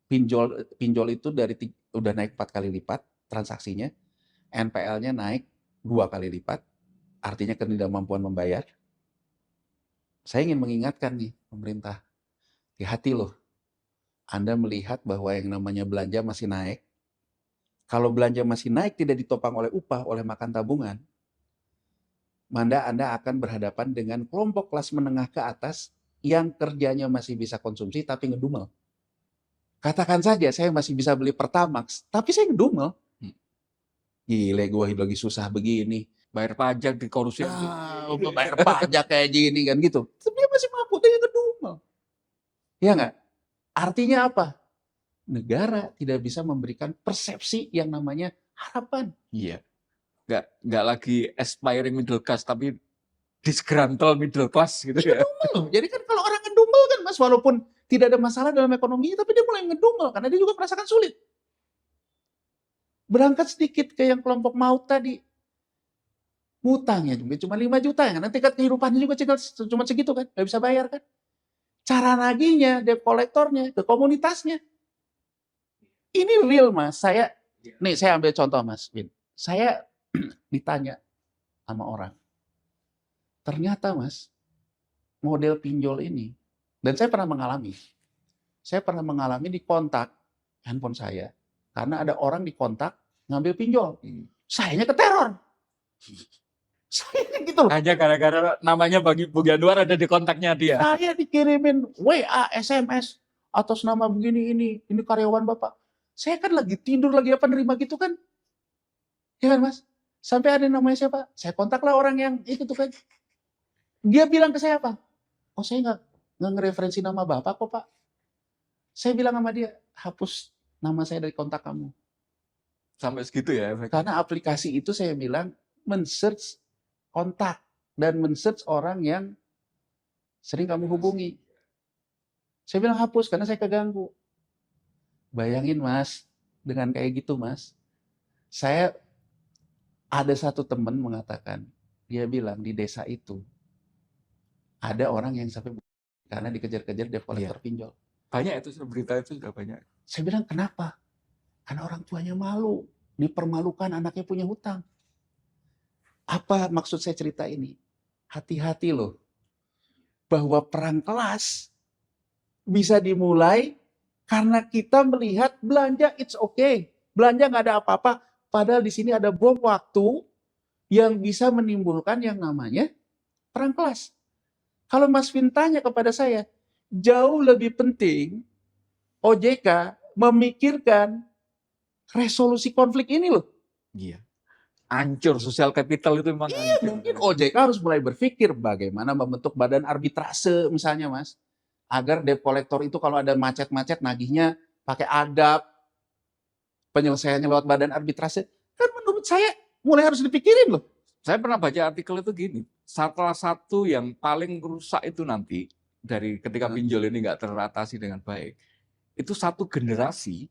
Pinjol itu udah naik 4 kali lipat transaksinya. NPL-nya naik 2 kali lipat. Artinya ketidakmampuan membayar. Saya ingin mengingatkan nih pemerintah, hati-hati loh. Anda melihat bahwa yang namanya belanja masih naik. Kalau belanja masih naik tidak ditopang oleh upah, oleh makan tabungan, Anda akan berhadapan dengan kelompok kelas menengah ke atas yang kerjanya masih bisa konsumsi tapi ngedumel. Katakan saja saya masih bisa beli Pertamax, tapi saya ngedumel. Gile, gue lagi susah begini. Bayar pajak di korupsi. Bayar pajak kayak gini kan gitu. Tapi dia masih mampu, dia ngedumel. Ya nggak? Artinya apa? negara tidak bisa memberikan persepsi yang namanya harapan. Iya. Nggak lagi aspiring middle class, tapi disgruntled middle class gitu ya. Ngedumel. Jadi kan kalau orang ngedumel kan Mas, walaupun tidak ada masalah dalam ekonomi, tapi dia mulai ngedumel karena dia juga merasakan sulit. Berangkat sedikit ke yang kelompok maut tadi, ngutangnya juga cuma 5 juta ya, nanti tingkat kehidupannya juga cuma segitu kan, nggak bisa bayar kan. Cara nagihnya, debt kolektornya, ke komunitasnya. Ini real Mas, saya ambil contoh Mas Win. Saya ditanya sama orang, ternyata Mas, model pinjol ini, dan saya pernah mengalami di kontak handphone saya, karena ada orang di kontak ngambil pinjol. Sayanya keteror. Saya gitu loh. Hanya gara-gara namanya Bung Yanuar ada di kontaknya dia. Saya dikirimin WA, SMS, atas nama begini ini karyawan Bapak. Saya kan lagi tidur, lagi apa nerima gitu kan. Ya kan Mas? Sampai ada namanya siapa? Saya kontaklah orang yang itu tuh kan. Dia bilang ke saya apa? Oh saya nggak ngereferensi nama Bapak kok Pak. Saya bilang sama dia, hapus nama saya dari kontak kamu. Sampai segitu ya efeknya. Karena aplikasi itu saya bilang men-search kontak dan men-search orang yang sering kamu hubungi. Saya bilang hapus karena saya keganggu. Bayangin Mas, dengan kayak gitu Mas. Saya ada satu teman mengatakan, dia bilang di desa itu ada orang yang sampai karena dikejar-kejar debt collector pinjol. Banyak itu berita itu sudah banyak. Saya bilang kenapa? Karena orang tuanya malu, dipermalukan anaknya punya hutang. Apa maksud saya cerita ini? Hati-hati loh, bahwa perang kelas bisa dimulai karena kita melihat belanja it's okay, belanja nggak ada apa-apa, padahal di sini ada bom waktu yang bisa menimbulkan yang namanya perang kelas. Kalau Mas Vin tanya kepada saya, jauh lebih penting OJK memikirkan resolusi konflik ini loh. Iya. Hancur sosial kapital itu memang Iya, hancur. mungkin OJK harus mulai berpikir bagaimana membentuk badan arbitrase misalnya Mas. Agar debt collector itu kalau ada macet-macet nagihnya pakai adab, penyelesaiannya lewat badan arbitrase. Kan menurut saya mulai harus dipikirin loh. Saya pernah baca artikel itu gini, salah satu yang paling rusak itu nanti dari ketika pinjol ini nggak teratasi dengan baik, itu satu generasi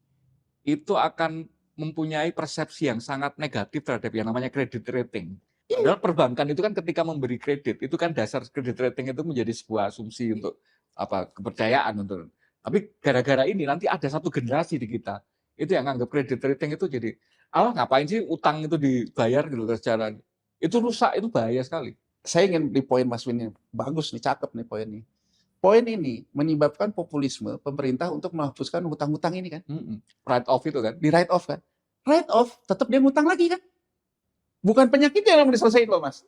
itu akan mempunyai persepsi yang sangat negatif terhadap yang namanya credit rating. Padahal perbankan itu kan ketika memberi kredit, itu kan dasar kredit rating itu menjadi sebuah asumsi untuk kepercayaan untuk. Tapi gara-gara ini nanti ada satu generasi di kita itu yang anggap kredit rating itu jadi ngapain sih utang itu dibayar gitu secara itu rusak, itu bahaya sekali. Saya ingin di poin Mas Win ini, bagus nih, cakep nih poin ini. Poin ini menyebabkan populisme pemerintah untuk menghapuskan hutang-hutang ini kan. Write off itu kan. Di write off kan. Write off, tetap dia ngutang lagi kan. Bukan penyakitnya yang diselesaikan loh Mas.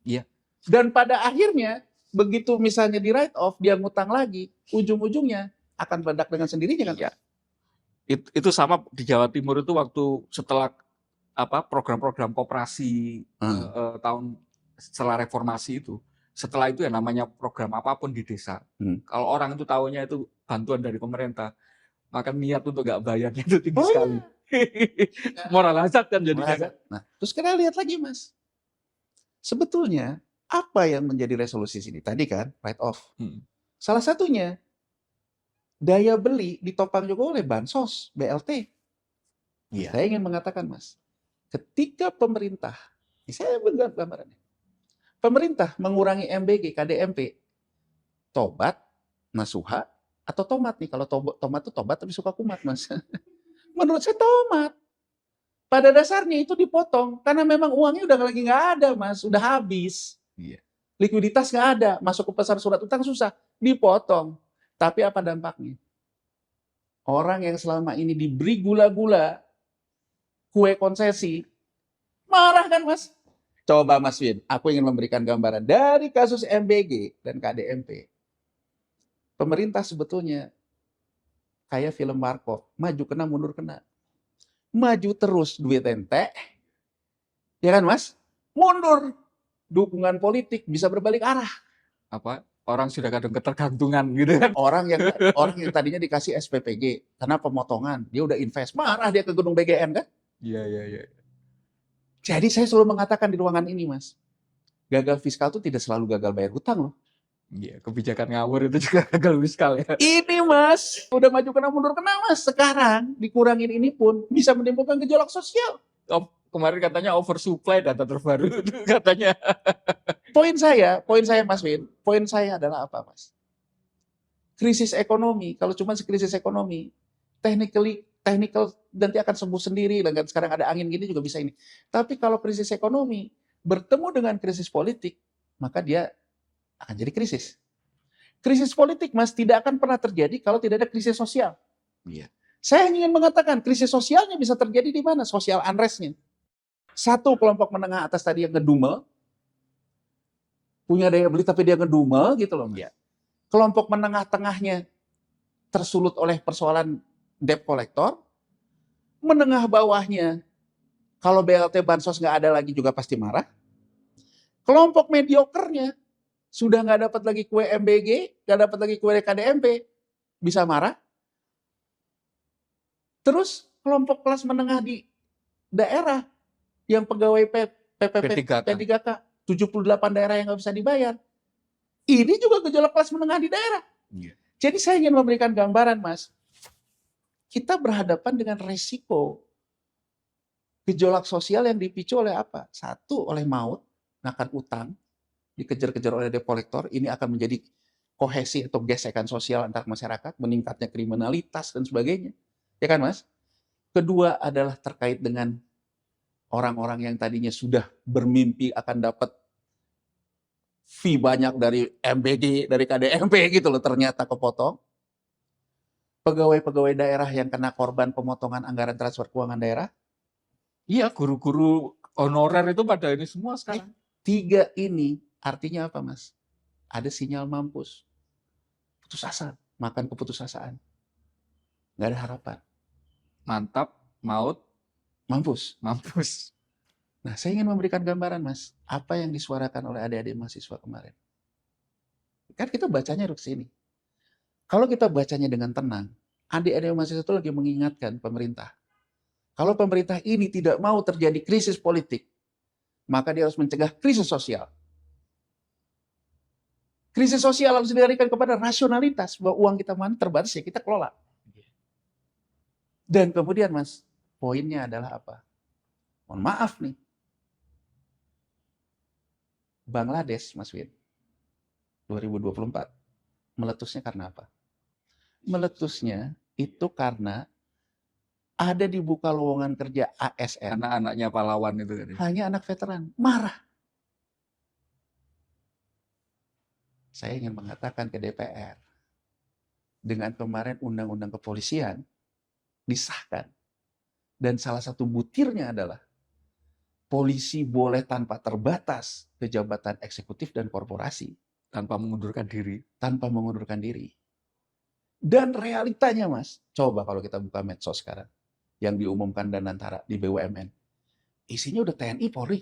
Iya. Dan pada akhirnya, begitu misalnya di write off, dia ngutang lagi, ujung-ujungnya akan meledak dengan sendirinya kan. Iya. Itu sama di Jawa Timur itu waktu setelah program-program koperasi tahun setelah reformasi itu. Setelah itu ya namanya program apapun di desa. Kalau orang itu tahunya itu bantuan dari pemerintah, maka niat untuk nggak bayarnya itu tinggi sekali. Moral hazard kan jadinya. Nah, terus kita lihat lagi Mas. Sebetulnya apa yang menjadi resolusi sini? Tadi kan write off. Salah satunya daya beli ditopang juga oleh bansos, BLT. Iya. Saya ingin mengatakan Mas, ketika pemerintah, ini saya buat gambarannya. Pemerintah mengurangi MBG, KDMP, tobat, nasuha, atau tomat nih. Kalau tomat itu tobat tapi suka kumat Mas. Menurut saya tomat. Pada dasarnya itu dipotong karena memang uangnya udah lagi nggak ada Mas, udah habis. Iya. Likuiditas nggak ada, masuk ke pasar surat utang susah, dipotong. Tapi apa dampaknya? Orang yang selama ini diberi gula-gula, kue konsesi, marah kan Mas? Coba Mas Win, aku ingin memberikan gambaran dari kasus MBG dan KDMP. Pemerintah sebetulnya kayak film Warkop, maju kena, mundur kena. Maju terus duit ente, ya kan Mas? Mundur, dukungan politik bisa berbalik arah. orang sudah kadang ketergantungan gitu kan. Orang yang tadinya dikasih SPPG karena pemotongan, dia udah invest, marah dia ke gedung BGN kan? Iya. Jadi saya selalu mengatakan di ruangan ini, Mas, gagal fiskal itu tidak selalu gagal bayar hutang loh. Iya, kebijakan ngawur itu juga gagal fiskal ya. Ini Mas, udah maju kena mundur kena Mas. Sekarang dikurangin ini pun bisa menimbulkan gejolak sosial. Kemarin katanya oversupply data terbaru itu katanya. Poin saya Mas Win, poin saya adalah apa Mas? Krisis ekonomi, kalau cuma krisis ekonomi, technical nanti akan sembuh sendiri. Dan sekarang ada angin gini juga bisa ini. Tapi kalau krisis ekonomi bertemu dengan krisis politik, maka dia akan jadi krisis. Krisis politik, Mas, tidak akan pernah terjadi kalau tidak ada krisis sosial. Iya. Saya ingin mengatakan krisis sosialnya bisa terjadi di mana? Social unrest-nya. Satu, kelompok menengah atas tadi yang ngedumel, punya daya beli tapi dia ngedumel gitu loh. Iya. Kelompok menengah tengahnya tersulut oleh persoalan debt collector. Menengah bawahnya, kalau BLT Bansos nggak ada lagi juga pasti marah. Kelompok mediokernya, sudah nggak dapat lagi kue MBG, nggak dapat lagi kue KDMP, bisa marah. Terus kelompok kelas menengah di daerah yang pegawai P3K, 78 daerah yang nggak bisa dibayar. Ini juga gejolak kelas menengah di daerah. Iya. Jadi saya ingin memberikan gambaran, Mas. Kita berhadapan dengan resiko gejolak sosial yang dipicu oleh apa? Satu, oleh maut, akan utang, dikejar-kejar oleh debt collector, ini akan menjadi kohesi atau gesekan sosial antar masyarakat, meningkatnya kriminalitas dan sebagainya. Ya kan, Mas? Kedua adalah terkait dengan orang-orang yang tadinya sudah bermimpi akan dapat fee banyak dari MBG, dari KDMP gitu loh, ternyata kepotong. Pegawai-pegawai daerah yang kena korban pemotongan anggaran transfer keuangan daerah. Iya, guru-guru honorer itu pada ini semua sekarang. Tiga ini artinya apa, Mas? Ada sinyal mampus. Putus asa, makan keputusasaan. Nggak ada harapan. Mantap, maut, Mampus. Nah, saya ingin memberikan gambaran, Mas. Apa yang disuarakan oleh adik-adik mahasiswa kemarin. Kan kita bacanya ke sini. Kalau kita bacanya dengan tenang, adik-adik mahasiswa itu lagi mengingatkan pemerintah. Kalau pemerintah ini tidak mau terjadi krisis politik, maka dia harus mencegah krisis sosial. Krisis sosial harus didirikan kepada rasionalitas, bahwa uang kita mana terbatas ya kita kelola. Dan kemudian, Mas, poinnya adalah apa? Mohon maaf nih. Bangladesh, Mas Win, 2024, meletusnya karena apa? Meletusnya itu karena ada dibuka lowongan kerja ASN. Karena anaknya pahlawan itu kan. Hanya anak veteran. Marah. Saya ingin mengatakan ke DPR, dengan kemarin undang-undang kepolisian disahkan, dan salah satu butirnya adalah polisi boleh tanpa terbatas ke jabatan eksekutif dan korporasi. Tanpa mengundurkan diri. Tanpa mengundurkan diri. Dan realitanya, Mas, coba kalau kita buka medsos sekarang, yang diumumkan Danantara di BUMN, isinya udah TNI, Polri.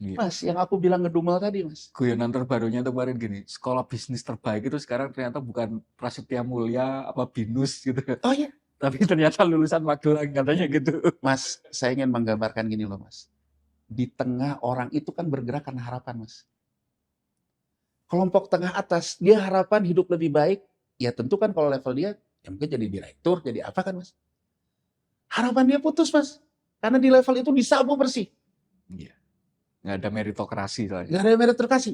Iya. Mas, yang aku bilang ngedumel tadi, Mas. Guyonan terbarunya itu kemarin gini, sekolah bisnis terbaik itu sekarang ternyata bukan Prasetya Mulia, apa BINUS gitu. Oh iya. Tapi ternyata lulusan Magelang katanya gitu. Mas, saya ingin menggambarkan gini loh, Mas. Di tengah orang itu kan bergerak karena harapan, Mas. Kelompok tengah atas, dia harapan hidup lebih baik. Ya tentu kan kalau level dia, ya mungkin jadi direktur, jadi apa kan, Mas. Harapan dia putus, Mas. Karena di level itu disabu bersih. Iya. Nggak ada meritokrasi soalnya. Nggak ada meritokrasi.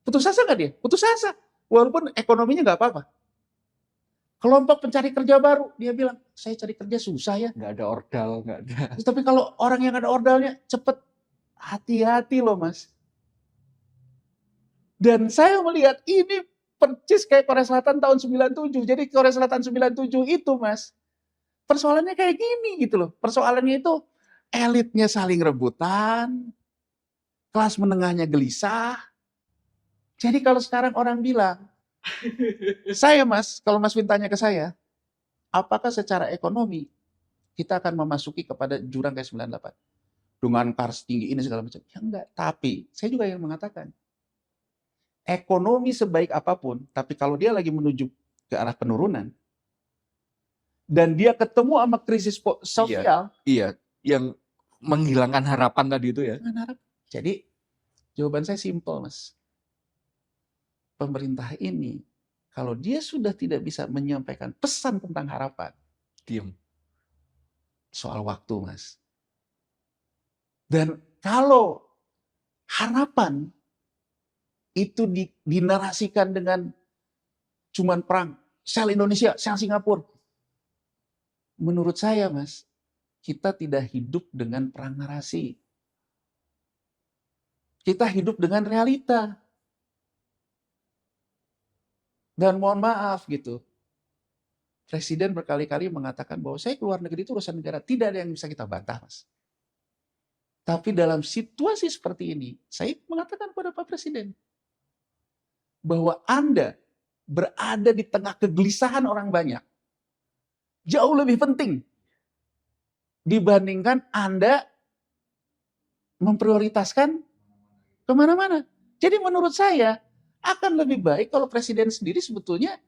Putus asa nggak dia? Putus asa. Walaupun ekonominya nggak apa-apa. Kelompok pencari kerja baru, dia bilang, saya cari kerja susah ya. Nggak ada ordal, nggak ada. Tapi kalau orang yang ada ordalnya cepet, hati-hati loh, Mas. Dan saya melihat ini percis kayak Korea Selatan tahun 97. Jadi Korea Selatan 97 itu, Mas, persoalannya kayak gini gitu loh. Persoalannya itu elitnya saling rebutan, kelas menengahnya gelisah. Jadi kalau sekarang orang bilang, saya Mas, kalau Mas Win tanya ke saya, apakah secara ekonomi kita akan memasuki kepada jurang kayak 98? Dengan kars tinggi ini segala macam. Ya enggak, tapi saya juga yang mengatakan, ekonomi sebaik apapun, tapi kalau dia lagi menuju ke arah penurunan, dan dia ketemu sama krisis sosial, Iya, yang menghilangkan harapan tadi itu ya. Jadi jawaban saya simpel, Mas. Pemerintah ini, kalau dia sudah tidak bisa menyampaikan pesan tentang harapan, Diam. soal waktu, Mas. Dan kalau harapan itu dinarasikan dengan cuman perang, sel Indonesia, sel Singapura. Menurut saya, Mas, kita tidak hidup dengan perang narasi. Kita hidup dengan realita. Dan mohon maaf gitu, Presiden berkali-kali mengatakan bahwa saya keluar negeri itu urusan negara. Tidak ada yang bisa kita bantah, Mas. Tapi dalam situasi seperti ini, saya mengatakan kepada Pak Presiden, bahwa Anda berada di tengah kegelisahan orang banyak. Jauh lebih penting dibandingkan Anda memprioritaskan kemana-mana. Jadi menurut saya, akan lebih baik kalau Presiden sendiri sebetulnya,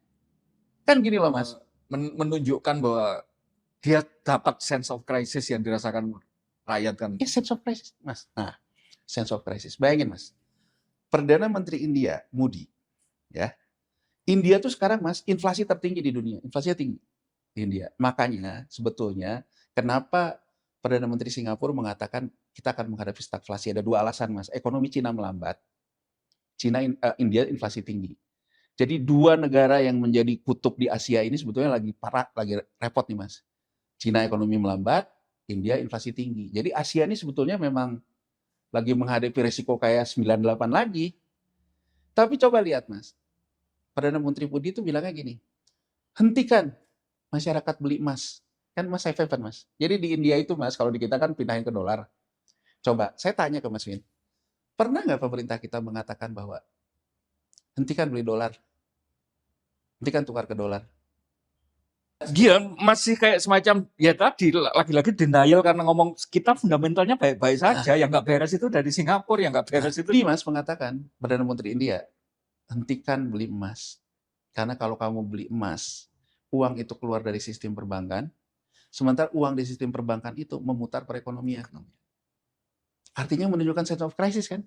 kan gini loh Mas, menunjukkan bahwa dia dapat sense of crisis yang dirasakan rakyat kan. Ya sense of crisis, Mas. Nah, sense of crisis. Bayangin Mas, Perdana Menteri India, Modi, ya. India tuh sekarang Mas, inflasi tertinggi di dunia. Inflasinya tinggi di India. Makanya sebetulnya kenapa Perdana Menteri Singapura mengatakan kita akan menghadapi stagflasi. Ada dua alasan Mas. Ekonomi Cina melambat. India inflasi tinggi. Jadi dua negara yang menjadi kutub di Asia ini sebetulnya lagi parah, lagi repot nih Mas. Cina ekonomi melambat, India inflasi tinggi. Jadi Asia ini sebetulnya memang lagi menghadapi resiko kayak 98 lagi. Tapi coba lihat Mas, Perdana Menteri Modi itu bilangnya gini, hentikan masyarakat beli emas. Kan emas safe haven Mas. Jadi di India itu Mas, kalau di kita kan pindahin ke dolar. Coba, saya tanya ke Mas Win, pernah nggak pemerintah kita mengatakan bahwa hentikan beli dolar, hentikan tukar ke dolar? Dia masih kayak semacam, ya tadi, lagi-lagi denial karena ngomong kita fundamentalnya baik-baik saja, yang nggak beres itu dari Singapura, yang nggak beres itu. Ini Mas mengatakan, Perdana Menteri India, hentikan beli emas. Karena kalau kamu beli emas, uang itu keluar dari sistem perbankan, sementara uang di sistem perbankan itu memutar perekonomian. Artinya menunjukkan sense of crisis kan?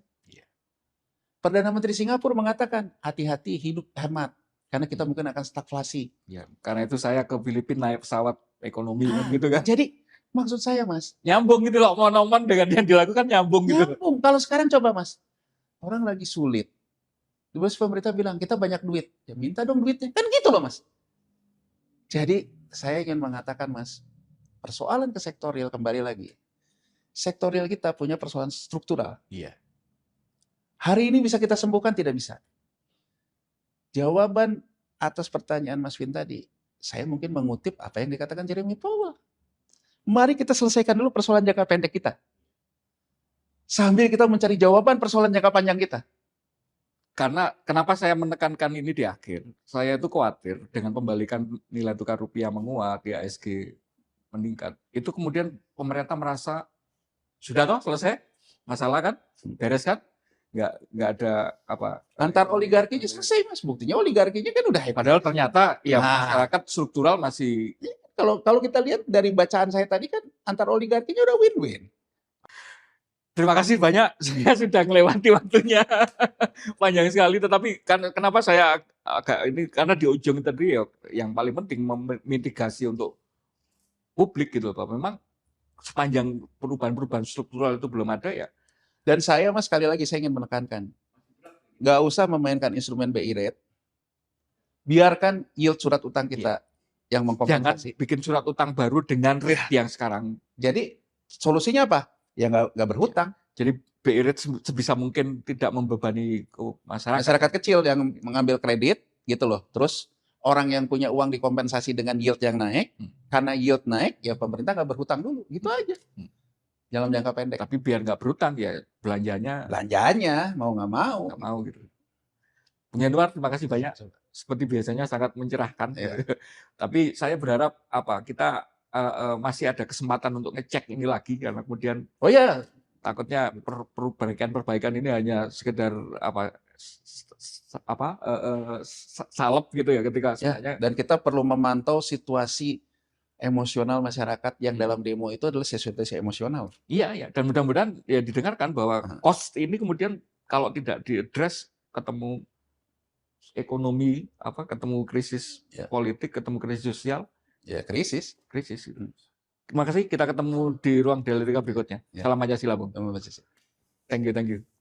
Perdana Menteri Singapura mengatakan, hati-hati hidup hemat. Karena kita mungkin akan stagflasi. Ya, karena itu saya ke Filipina naik pesawat ekonomi gitu kan. Jadi maksud saya Mas, nyambung gitu loh, monoman dengan yang dilakukan nyambung gitu. Nyambung. Kalau sekarang coba Mas, orang lagi sulit. Terus pemerintah bilang, kita banyak duit. Ya minta dong duitnya. Kan gitu loh Mas. Jadi saya ingin mengatakan Mas, persoalan ke sektorial kembali lagi. Sektorial kita punya persoalan struktural. Iya. Hari ini bisa kita sembuhkan, tidak bisa. Jawaban atas pertanyaan Mas Vin tadi, saya mungkin mengutip apa yang dikatakan Jeremy Powell. Mari kita selesaikan dulu persoalan jangka pendek kita. Sambil kita mencari jawaban persoalan jangka panjang kita. Karena kenapa saya menekankan ini di akhir? Saya itu khawatir dengan pembalikan nilai tukar rupiah menguat, IHSG meningkat. Itu kemudian pemerintah merasa sudah toh selesai masalah kan, beres kan, nggak ada apa. Antar oligarkinya selesai Mas, buktinya oligarkinya kan udah hebat. Padahal ternyata ya masyarakat struktural masih. Kalau kita lihat dari bacaan saya tadi kan antar oligarkinya udah win-win. Terima kasih banyak, saya sudah melewati waktunya panjang sekali. Tetapi kenapa saya agak ini, karena di ujung tadi ya yang paling penting memitigasi untuk publik gitu Pak. Memang sepanjang perubahan-perubahan struktural itu belum ada ya. Dan saya Mas sekali lagi saya ingin menekankan, nggak usah memainkan instrumen BI rate, biarkan yield surat utang kita yang mengkompensasi. Jangan bikin surat utang baru dengan rate yang sekarang. Jadi solusinya apa? Ya nggak berhutang. Jadi BI rate sebisa mungkin tidak membebani masyarakat. Masyarakat kecil yang mengambil kredit gitu loh. Terus orang yang punya uang dikompensasi dengan yield yang naik. Karena yield naik ya pemerintah nggak berhutang dulu. Gitu aja. Dalam jangka pendek. Tapi biar nggak berhutang ya belanjanya. Belanjanya mau nggak mau. Nggak mau gitu. Bung Yanuar, terima kasih banyak. Seperti biasanya sangat mencerahkan. Tapi saya berharap kita masih ada kesempatan untuk ngecek ini lagi karena kemudian takutnya perbaikan ini hanya sekedar salep gitu ya ketika Ya, sebenarnya dan kita perlu memantau situasi emosional masyarakat yang dalam demo itu adalah situasi emosional. iya, dan mudah-mudahan ya didengarkan bahwa cost ini kemudian kalau tidak diadres, ketemu ekonomi, ketemu krisis politik, ketemu krisis sosial, Ya krisis. Terima kasih, kita ketemu di ruang dialektika berikutnya. Salam Pancasila, Bung. Terima kasih. Thank you.